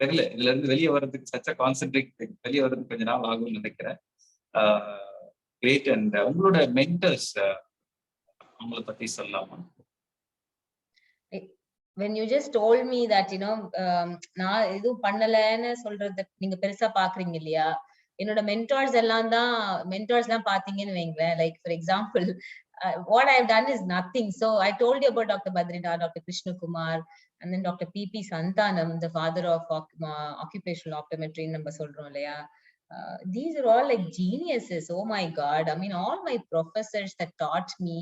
S1: தெரியல, இதுல இருந்து வெளியே வர்றதுக்கு சச்ச கான்சென்ட்ரேட் திங், வெளியே வர்றதுக்கு கொஞ்ச நாள் ஆகும்னு நினைக்கிறேன். கிரேட். அண்ட் உங்களோட மென்டர்ஸ் அவங்கள பத்தி சொல்லலாமா?
S2: When you just told me that, நான் எதுவும் பண்ணலன்னு சொல்றது நீங்க பெருசா பாக்குறீங்க இல்லையா? என்னோட மென்டார்ஸ் தான் பாத்தீங்கன்னு வைங்களேன். Like for example, what I have done is nothing. So I told you about Dr. Badrinath, Dr. Krishna Kumar, and then Dr. P.P. Santanam, the father of occupational optometry, நம்ம சொல்றோம் இல்லையா? These are all like geniuses. Oh my God. I mean, all my professors that taught me,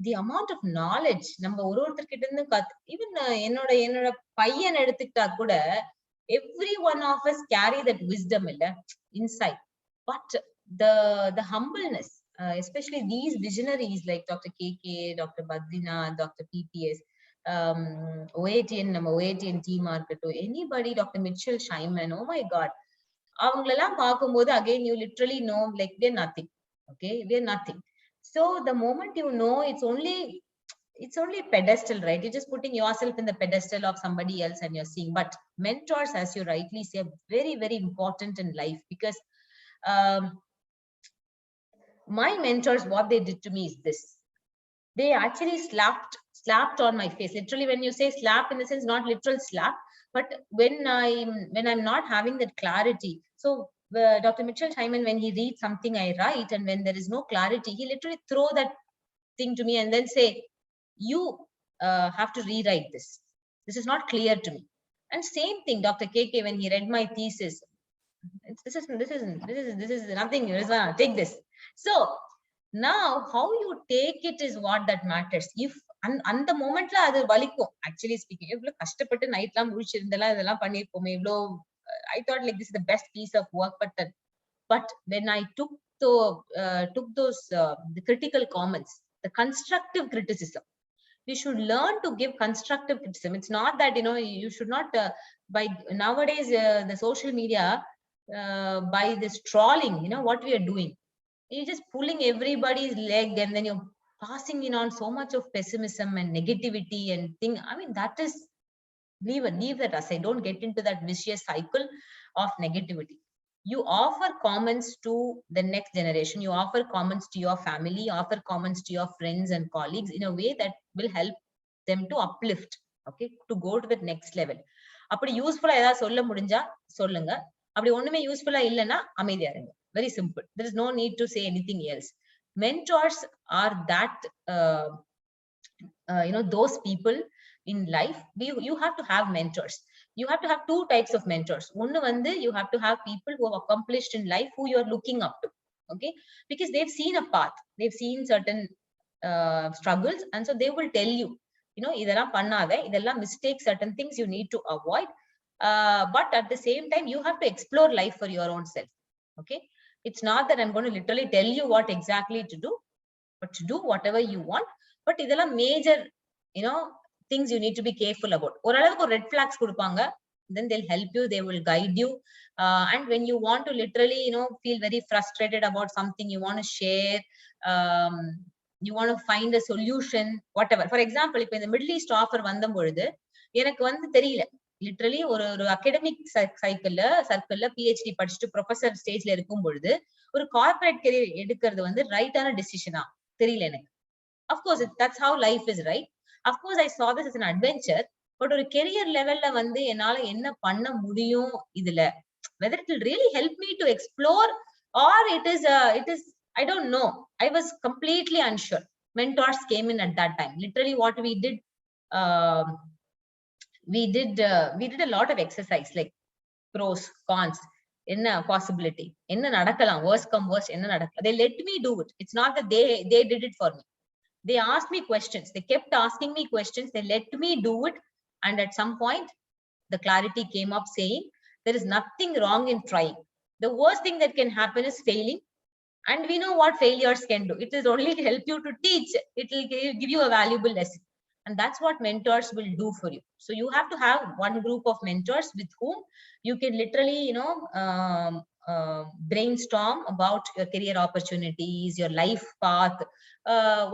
S2: the amount of knowledge நம்ம ஒருத்தர்கிட்ட இருந்து even என்னோட பையன் எடுத்துக்கிட்டா கூட, every one of us carry that wisdom inside. But the humbleness, especially these visionaries like Dr. KK, Dr. Badrinath, Dr. PPS, OATN team இருக்கட்டும், anybody, Dr. Mitchell Scheiman, oh my God, அவங்களெல்லாம் பார்க்கும்போது again you literally know like we're nothing. Okay, we're nothing. So the moment you know, it's only pedestal, right? You're just putting yourself in the pedestal of somebody else and you're seeing. But mentors, as you rightly say, are very, very important in life, because my mentors, what they did to me is this. They actually slapped on my face. Literally, when you say slap, in the sense, not literal slap, but when I'm not having that clarity. So Dr. Mitchell Scheiman, when he reads something I write, and when there is no clarity, he literally throw that thing to me and then say, you have to rewrite this. This is not clear to me. And same thing, Dr. KK, when he read my thesis, this is nothing, Rizwana, take this. So now how you take it is what that matters. If அந்த மொமெண்ட்ல அது வலிக்கும், actually speaking. இவ்வளவு கஷ்டப்பட்டு நைட்லாம் முழிச்சிருந்தெல்லாம் இதெல்லாம் பண்ணிருப்போமே, இவ்வளோ I thought like this is the best piece of work, but when I took took those the critical comments, the constructive criticism. We should learn to give constructive criticism. It's not that, you know, you should not by nowadays the social media, by this trolling, you know what we are doing, you're just pulling everybody's leg, and then you're passing in on so much of pessimism and negativity and thing. I mean, that is, leave that aside. Don't get into that vicious cycle of negativity. You offer comments to the next generation, you offer comments to your family, you offer comments to your friends and colleagues in a way that will help them to uplift, okay, to go to the next level. அப்படி யூஸ்ஃபுல்லா ஏதாவது சொல்ல முடிஞ்சா சொல்லுங்க, அப்படி ஒண்ணுமே யூஸ்ஃபுல்லா இல்லைன்னா அமைதியா இருங்க. Very simple. There is no need to say anything else. Mentors are that you know, those people in life. You have to have mentors. You have to have two types of mentors. One, you have to have people who have accomplished in life, who you are looking up to, okay, because they've seen a path, they've seen certain struggles, and so they will tell you, you know, idella pannada, idella mistakes, certain things you need to avoid, but at the same time you have to explore life for your own self, okay. It's not that I'm going to literally tell you what exactly to do, but to do whatever you want. But idella major, you know, things you need to be careful about. Oralavukku red flags kudupanga, then they'll help you, they will guide you, and when you want to literally, you know, feel very frustrated about something, you want to share, you want to find a solution, whatever. For example, if in the Middle East offer vandambozhu எனக்கு வந்து தெரியல, literally ஒரு academic சர்க்கிள்ல PhD படிச்சுட்டு professor ஸ்டேஜ்ல இருக்கும் பொழுது ஒரு corporate career எடுக்கிறது வந்து ரைட்டான டிசிஷனா தெரியல எனக்கு. Of course, that's how life is, right? Of course, I saw this as an adventure, but ஒரு கெரியர் லெவல்ல வந்து என்னால என்ன பண்ண முடியும் இதுல, whether it will really help me to explore or it is I don't know. I was completely unsure. Mentors came in at that time. Literally what we did, we did a lot of exercise, like pros, cons, என்ன possibility, என்ன நடக்கலாம், worst come worst என்ன நடக்கலாம். They let me do it. It's not that they did it for me. They asked me questions. They kept asking me questions. They let me do it. And at some point, the clarity came up saying, there is nothing wrong in trying. The worst thing that can happen is failing. And we know what failures can do. It is only to help you to teach. It will give you a valuable lesson. And that's what mentors will do for you. So you have to have one group of mentors with whom you can literally, you know, brainstorm about your career opportunities, your life path,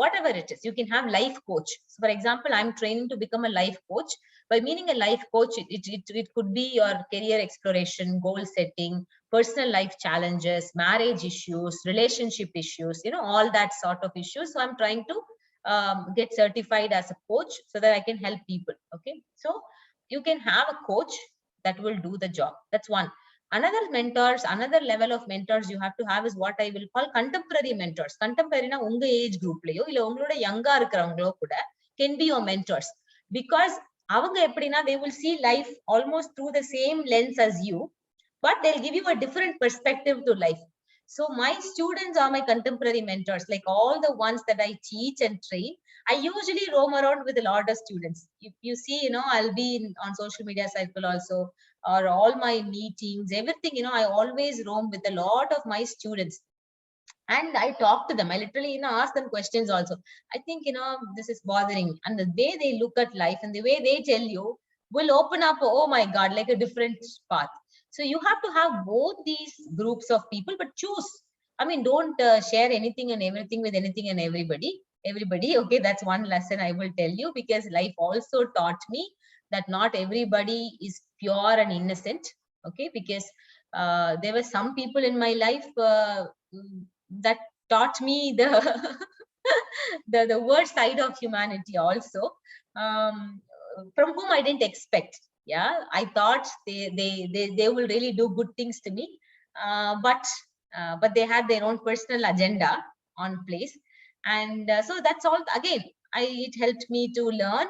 S2: whatever it is. You can have life coach. So for example, I'm training to become a life coach. By meaning a life coach, it could be your career exploration, goal setting, personal life challenges, marriage issues, relationship issues, you know, all that sort of issues. So I'm trying to get certified as a coach so that I can help people. Okay, so you can have a coach that will do the job. That's one. Another mentors, another level of mentors you have to have is what I will call contemporary mentors. Contemporary na unga age group layo illa ungaloda younger irukravangalo kuda can be your mentors, because avanga eppadina they will see life almost through the same lens as you, but they'll give you a different perspective to life. So my students are my contemporary mentors, like all the ones that I teach and train. I usually roam around with a lot of students. If you see, you know, I'll be on social media cycle also, or all my meetings, everything, you know, I always roam with a lot of my students. And I talk to them. I literally, you know, ask them questions also. I think, you know, this is bothering me. And the way they look at life and the way they tell you will open up, oh my God, like a different path. So you have to have both these groups of people, but choose. I mean, don't share anything and everything with anything and everybody. Okay, that's one lesson I will tell you, because life also taught me that not everybody is pure and innocent. Okay, because there were some people in my life that taught me the worst side of humanity also, from whom I didn't expect. Yeah, I thought they will really do good things to me, but they had their own personal agenda on place. And so that's all. Again, it helped me to learn,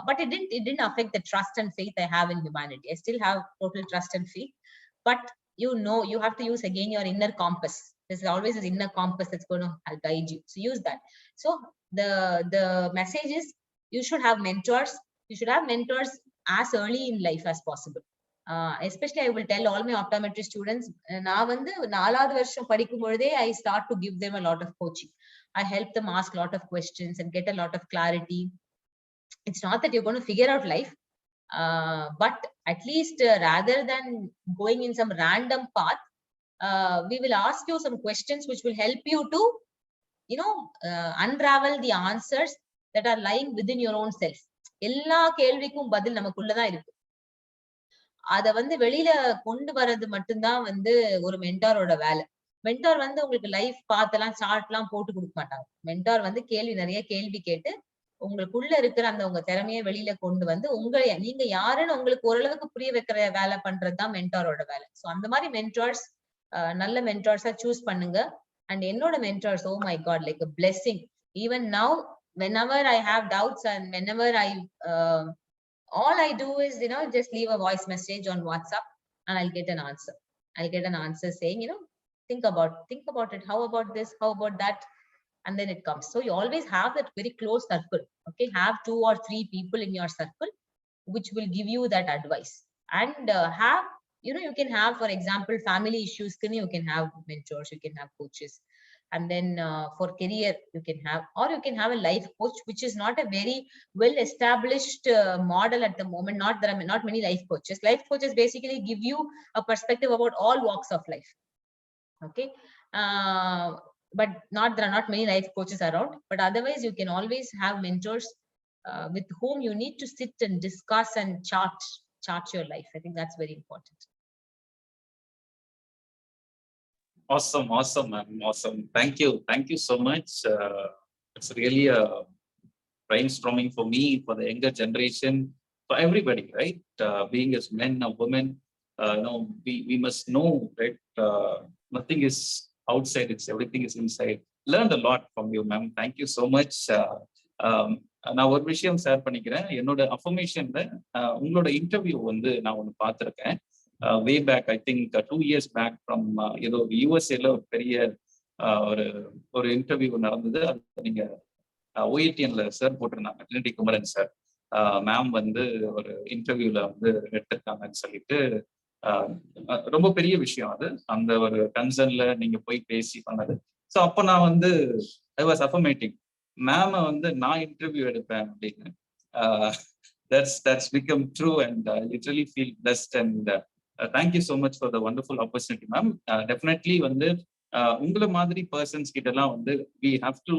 S2: but it didn't affect the trust and faith I have in humanity. I still have total trust and faith, but you know, you have to use again your inner compass. There's always this inner compass that's going to guide you. So use that. So the message is, you should have mentors. You should have mentors as early in life as possible. Especially I will tell all my optometry students, நான் வந்து 4வது வருஷம் படிக்கும் பொழுதே I start to give them a lot of coaching. I help them ask a lot of questions and get a lot of clarity. It's not that you're going to figure out life, but at least rather than going in some random path, we will ask you some questions which will help you to, unravel the answers that are lying within your own self. எல்லா கேள்விக்கும் பதில் நமக்குள்ளதான் இருக்கு. அத வந்து வெளியில கொண்டு வர்றது மட்டும்தான் வந்து ஒரு மென்டாரோட வேலை. மென்டார் வந்து உங்களுக்கு லைஃப் பாத் எல்லாம் சார்ட் எல்லாம் போட்டு கொடுக்க மாட்டாங்க. மென்டார் வந்து நிறைய கேள்வி கேட்டு உங்களுக்குள்ள இருக்கிற அந்த உங்க திறமையை வெளியில கொண்டு வந்து நீங்க யாருன்னு உங்களுக்கு ஓரளவுக்கு புரிய வைக்கிற வேலை பண்றதுதான் மென்டாரோட வேலை. சோ அந்த மாதிரி மென்டார்ஸ், நல்ல மென்டார்ஸா சூஸ் பண்ணுங்க. அண்ட் என்னோட mentors, oh my god, like a blessing. Even now, whenever I have doubts and whenever all I do is, just leave a voice message on WhatsApp and I'll get an answer. I'll get an answer saying, think about it. How about this? How about that? And then it comes. So you always have that very close circle. Okay. Have 2 or 3 people in your circle, which will give you that advice. And you can have, for example, family issues. You can have mentors, you can have coaches. And then for career, you can have a life coach, which is not a very well established model at the moment. Not there are not many life coaches. Life coaches basically give you a perspective about all walks of life. Okay. But there are not many life coaches around. But otherwise, you can always have mentors with whom you need to sit and discuss and chart your life. I think that's very important.
S1: Awesome, ma'am. Awesome. Thank you so much. It's really a brainstorming for me, for the younger generation, for everybody, right? Being as men or women, we must know that nothing is outside; everything is inside. Learned a lot from you, ma'am. Thank you so much. நான் ஒரு விஷயம் share பண்ணிக்கிறேன். என்னோட அஃபர்மேஷன்ல உங்களோட interview வந்து நான் ஒன்று பார்த்துருக்கேன். way back, I think 2 years back from ஏதோ யூஎஸ்ஏல ஒரு பெரிய ஒரு இன்டர்வியூ நடந்தது. அது நீங்க OETNல சார் போட்டிருந்தாங்க, ட்ரினிட்டி குமரன் சார் மேம் வந்து ஒரு இன்டர்வியூல வந்து எடுத்திருக்காங்கன்னு சொல்லிட்டு, ரொம்ப பெரிய விஷயம் அது. அந்த ஒரு கன்சர்ன்ல நீங்க போய் பேசி பண்ணது. ஸோ அப்போ நான் வந்து ஐ வாஸ் அஃபர்மேட்டிங் மேம வந்து நான் இன்டர்வியூ எடுப்பேன் அப்படின்னு. That's become true, and I literally feel blessed, and thank you so much for the wonderful opportunity, ma'am. Definitely வந்து உங்களை மாதிரி பர்சன்ஸ் கிட்ட எல்லாம் வந்து we have to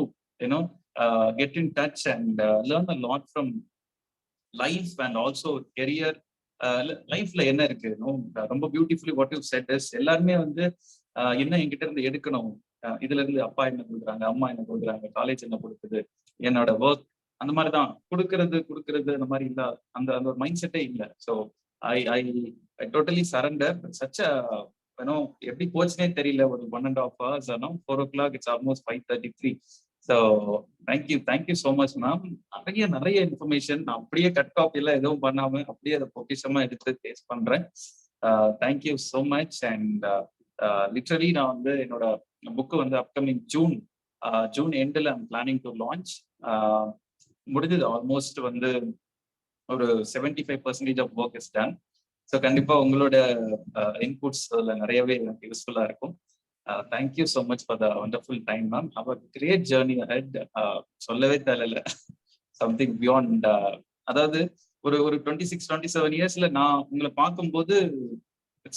S1: get in touch and learn a lot from life and also career. லைஃப்ல என்ன இருக்கு, ரொம்ப beautifully what you said is, எல்லாருமே வந்து என்ன என்கிட்ட இருந்து எடுக்கணும், இதுல இருந்து அப்பா என்ன கொடுக்குறாங்க, அம்மா என்ன கொடுக்குறாங்க, காலேஜ் என்ன கொடுக்குது, என்னோட ஒர்க், அந்த மாதிரிதான் கொடுக்கறது அந்த மாதிரி இல்ல, அந்த ஒரு மைண்ட் செட்டே இல்லை. So I totally surrender. Such எப்படி போச்சுனே தெரியல. ஒரு 1.5 hours 4 o'clock, it's almost 5:33. So thank you so much ma'am. நிறைய இன்ஃபர்மேஷன் நான் அப்படியே கட் காப்பி எல்லாம் எதுவும் பண்ணாம அப்படியே அதை பொக்கிஷமா எடுத்து டேஸ்ட் பண்றேன். Thank you so much. And literally நான் வந்து என்னோட புக்கு வந்து அப்கமிங் ஜூன் எண்டில் ஐம் பிளானிங் டு லான்ச். முடிஞ்சது ஆல்மோஸ்ட் வந்து ஒரு 75% of work is done. So கண்டிப்பா உங்களோட இன்புட்ஸ் அதில் நிறையவே எனக்கு யூஸ்ஃபுல்லா இருக்கும். Thank you so much for the wonderful time, ma'am. Have a great journey ahead. சொல்லவே தேவையில்ல, something beyond. அதாவது ஒரு 26-27 இயர்ஸ்ல நான் உங்களை பார்க்கும்போது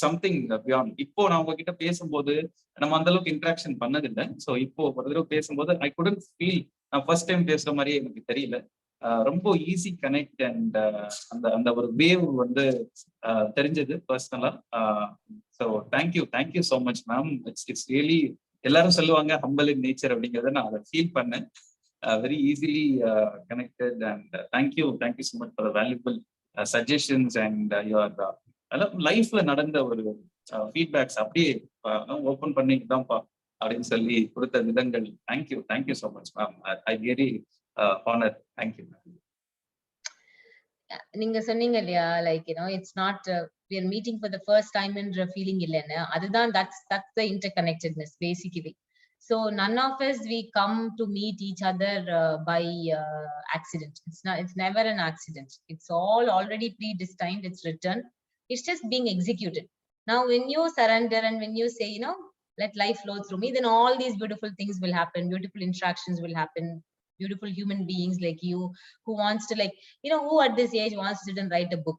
S1: சம்திங் பியாண்ட். இப்போ நான் உங்ககிட்ட பேசும்போது நம்ம அந்த அளவுக்கு இன்ட்ராக்ஷன் பண்ணதில்லை. ஸோ இப்போ ஒரு தடவை பேசும்போது ஐ குடன்ட் ஃபீல் நான் ஃபர்ஸ்ட் டைம் பேசுற மாதிரியே எனக்கு தெரியல. ரொம்ப ஈஸி கனெக்ட் அண்ட் அந்த ஒரு வேவ் வந்து தெரிஞ்சது பர்சனலா. So thank you so much ma'am. It's really, எல்லாரும் சொல்லுவாங்க ஹம்பல் இன் நேச்சர் அப்படிங்கிறத நான் அதை ஃபீல் பண்ணேன். Very easily connected. And thank you so much for the valuable suggestions and your லைஃப்ல நடந்த ஒரு ஃபீட்பேக்ஸ் அப்படியே ஓப்பன் பண்ணிட்டுதான்ப்பா அப்படின்னு சொல்லி கொடுத்த விதங்கள். Thank you so much ma'am. I really honour. Thank you ma'am.
S2: நீங்க சொன்னீங்க இல்லையா, like it's not we are meeting for the first time என்ற ஃபீலிங் இல்லைன்னு, அதுதான் that's the interconnectedness basically. So none of us we come to meet each other by accident. It's never an accident. It's all already predestined. It's written. It's just being executed. Now, when you surrender and when you say, let life flow through me, then all these beautiful things will happen. Beautiful interactions will happen. Beautiful human beings like you who wants to who at this age wants to sit and write a book.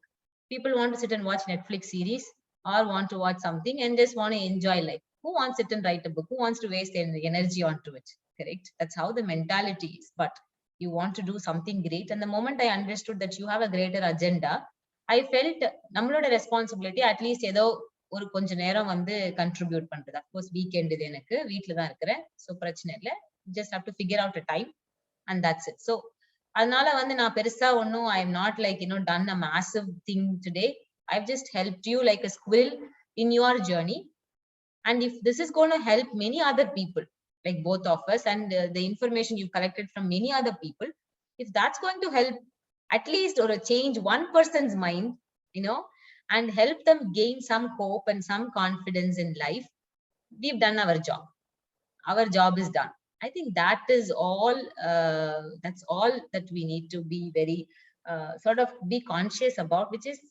S2: People want to sit and watch Netflix series or want to watch something and just want to enjoy life. Who wants to sit and write a book? Who wants to waste energy onto it? Correct? That's how the mentality is. But you want to do something great. And the moment I understood that you have a greater agenda, I felt நம்மளோட responsibility at least ஏதோ ஒரு கொஞ்ச நேரம் வந்து contribute பண்றது. Of course weekend இது எனக்கு வீட்டுல தான் இருக்கிறேன், ஸோ பிரச்சனை இல்லை. Just how to figure out a time and that's it. So அதனால வந்து நான் பெருசா ஒன்னும் I am not like done a massive thing today. I've just helped you like a squirrel in your journey. And if this is going to help many other people, like both of us, and the information you've collected from many other people, if that's going to help at least or change one person's mind, and help them gain some hope and some confidence in life, we've done our job. Our job is done. I think that is all. That's all that we need to be very sort of be conscious about, which is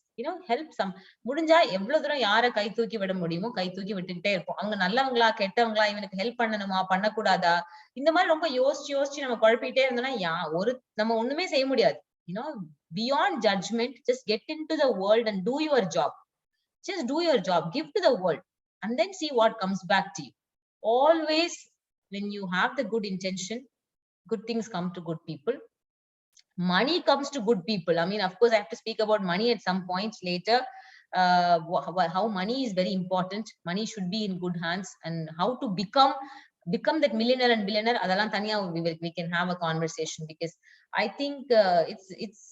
S2: help some. முடிஞ்சா எவ்வளவு தூரம் யாரை கை தூக்கி விட முடியுமோ கை தூக்கி விட்டுக்கிட்டே இருப்போம். அவங்க நல்லவங்களா கெட்டவங்களா, இவனுக்கு ஹெல்ப் பண்ணணுமா பண்ணக்கூடாதா, இந்த மாதிரி ரொம்ப யோசிச்சு நம்ம குழப்பிட்டே இருந்தோம்னா நம்ம ஒண்ணுமே செய்ய முடியாது. Beyond judgment, just get into the world and do your job. Just do your job, give to the world, and then see what comes back to you. Always, when you have the good intention, good things come to good people. Money comes to good people. I mean, of course, I have to speak about money at some points later. How money is very important. Money should be in good hands, and how to become that millionaire and billionaire. Adalam taniya we can have a conversation, because I think it's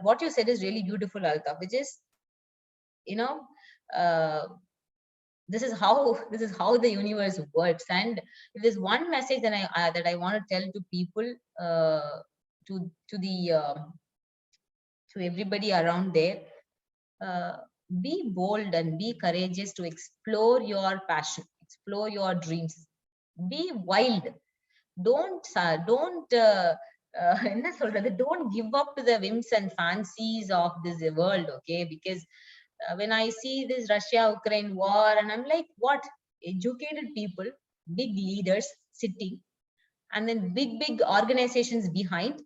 S2: what you said is really beautiful, Altaf, which is this is how the universe works. And if there's one message that I want to tell to people, to everybody around there, be bold and be courageous to explore your passion, explore your dreams, be wild. Don't don't give up to the whims and fancies of this world, okay? Because when I see this Russia-Ukraine war, and I'm like, what? Educated people, big leaders sitting, and then big organizations behind,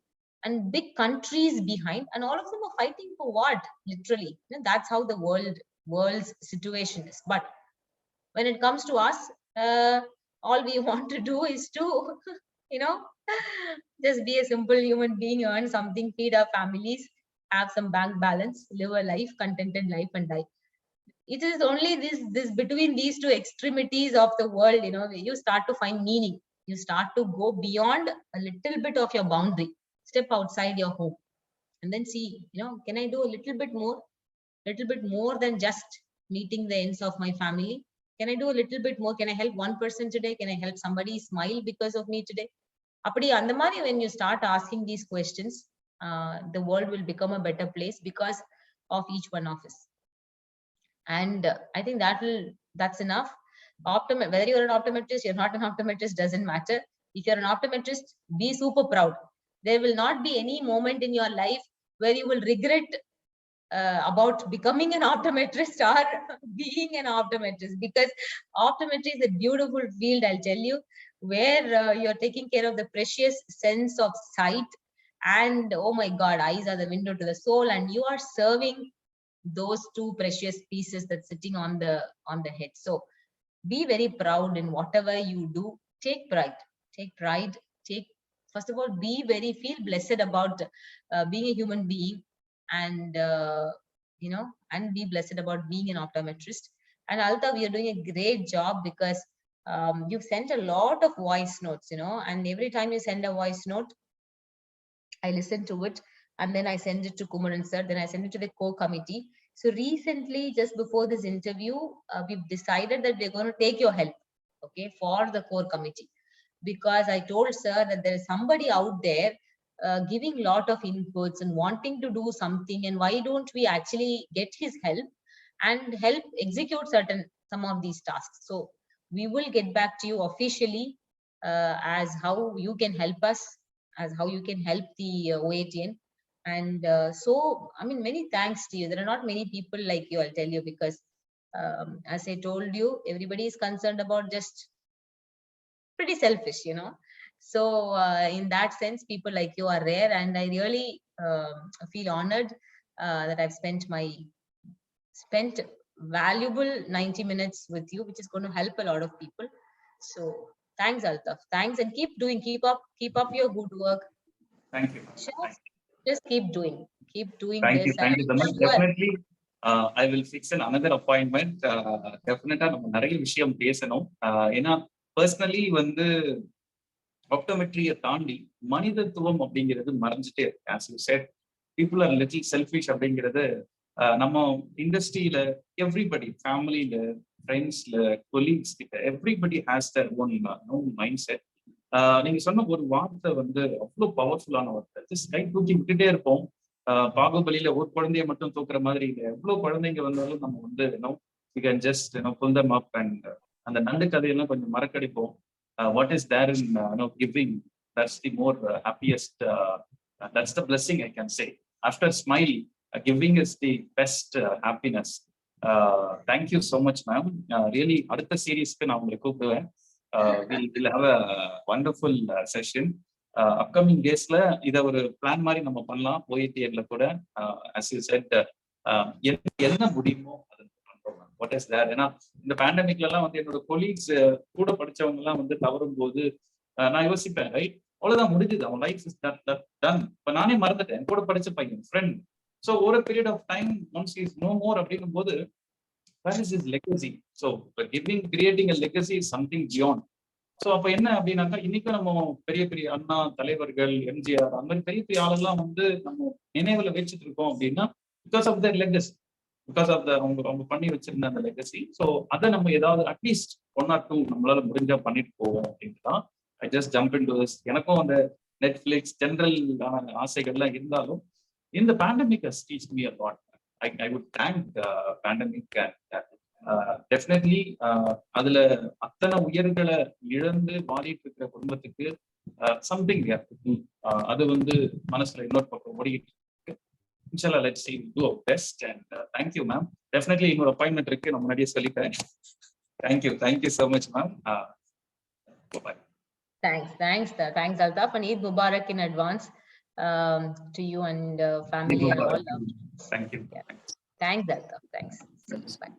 S2: and big countries behind, and all of them are fighting for what? Literally, that's how the world's situation is. But when it comes to us, all we want to do is to just be a simple human being, earn something, feed our families, have some bank balance, live a life, contented life, and die. It is only this between these two extremities of the world, you start to find meaning. You start to go beyond a little bit of your boundary, step outside your home, and then see, can I do a little bit more than just meeting the ends of my family? Can I do a little bit more? Can I help one person today? Can I help somebody smile because of me today? Apadi andamari, when you start asking these questions, the world will become a better place because of each one of us. And I think that's enough. Whether you're an optometrist, you're not an optometrist, doesn't matter. If you're an optometrist, be super proud. There will not be any moment in your life where you will regret about becoming an optometrist or being an optometrist, because optometry is a beautiful field, I'll tell you, where you're taking care of the precious sense of sight. And oh my God, eyes are the window to the soul, and you are serving those two precious pieces that's sitting on the head. So be very proud in whatever you do. Take pride. First of all, feel blessed about being a human being, and and be blessed about being an optometrist. And Altaf, we are doing a great job, because you've sent a lot of voice notes, and every time you send a voice note, I listen to it, and then I send it to Kumaran sir, then I send it to the core committee. So recently, just before this interview, we've decided that we're going to take your help, okay, for the core committee, because I told sir that there is somebody out there giving a lot of inputs and wanting to do something, and why don't we actually get his help and help execute some of these tasks. So we will get back to you officially as how you can help us, as how you can help the OATN. And so, I mean, many thanks to you. There are not many people like you, I'll tell you, because as I told you, everybody is concerned about just pretty selfish, you know. So in that sense, people like you are rare, and I really feel honored that I've spent valuable 90 minutes with you, which is going to help a lot of people. So thanks, Altaf. Thanks, and keep up your good work.
S1: Thank you.
S2: Sure. Just keep doing
S1: Thank
S2: this.
S1: you. Thank you so much.
S2: Sure.
S1: Definitely, I will fix another appointment. Definitely, நம்ம நிறைய விஷயம் பேசணும். ஏன்னா personally வந்து ஆப்டோமெட்ரியை தாண்டி மனிதத்துவம் அப்படிங்கிறது மறைஞ்சிட்டே இருக்கு. As you said, people are little selfish அப்படிங்கிறது நம்ம இண்டஸ்ட்ரியில எவ்ரிபடி, ஃபேமிலியில, ஃப்ரெண்ட்ஸ்ல, கொலீக்ஸ் கிட்ட everybody has their own mind set. நீங்க சொன்ன ஒரு வார்த்தை வந்து அவ்வளவு பவர்ஃபுல்லான வார்த்தை. ஜஸ்ட் கை தூக்கி விட்டுட்டே இருப்போம். பாகுபலியில ஒரு குழந்தைய மட்டும் தூக்குற மாதிரி இல்லை, எவ்வளவு குழந்தைங்க வந்தாலும் நம்ம வந்து just pull them up and அந்த நண்டு கதையெல்லாம் கொஞ்சம் மறக்கடிப்போம். What is there in giving? That's the more happiest. That's the blessing I can say. After smile, giving is the best happiness. Thank you so much, ma'am. Really, அடுத்த சீரீஸ்க்கு நான் உங்களை கூப்பிடுவேன். We'll have a wonderful session. Upcoming daysல இதை ஒரு plan மாதிரி நம்ம பண்ணலாம். OETல கூட as you said, என்ன முடியுமோ அது பண்றோம். What is there? ஏன்னா இந்த பேண்டமிக்ல எல்லாம் வந்து என்னோட கொலீக்ஸ் கூட படிச்சவங்க எல்லாம் வந்து தவறும் போது நான் யோசிப்பேன், ரைட், அவ்வளவுதான் முடிஞ்சது, அவன் லைஃப் இஸ் டன். இப்ப நானே மறந்துட்டேன், கூட படிச்ச பையன், ஃப்ரெண்ட். ஸோ ஒரு period of time once is no more அப்படின்னும் போது that is his legacy. So creating a legacy is something beyond. So அப்ப என்ன அப்படின்னாக்கா, இன்னைக்கும் நம்ம பெரிய பெரிய அண்ணா, தலைவர்கள், எம்ஜிஆர், அந்த மாதிரி பெரிய பெரிய ஆளெல்லாம் வந்து நம்ம நினைவுல வச்சுட்டு இருக்கோம் அப்படின்னா because of their legacy, because of அவங்க பண்ணி வச்சிருந்த அந்த லெகசி. ஸோ அதை நம்ம ஏதாவது அட்லீஸ்ட் 1 or 2 நம்மளால முடிஞ்சா பண்ணிட்டு போவோம் அப்படின்னு தான் I just jump in to this. எனக்கும் அந்த நெட்ஃபிளிக்ஸ் ஜென்ரல் ஆசைகள்லாம் இருந்தாலும் இந்த pandemic has teach me a lot. I would thank pandemic and definitely அதுல அத்தனை உயர்களை இழந்து வாடிட்டு இருக்கிற குடும்பத்துக்கு சம்திங் அது வந்து மனசுல இன்னொரு பக்கம் ஓடிட்டு இருக்கு. இன்ஷால்லா let's see, do our best and thank you ma'am. Definitely இன்னொரு அப்பாயின்மெண்ட் இருக்கு, நான் முன்னாடியே சொல்லிட்டேன். Thank you so much ma'am. Bye.
S2: Thanks Altaf, and Eid Mubarak in advance to you and family and all.
S1: Thank you.
S2: Yeah. Thanks Altaf. Thanks. Bye.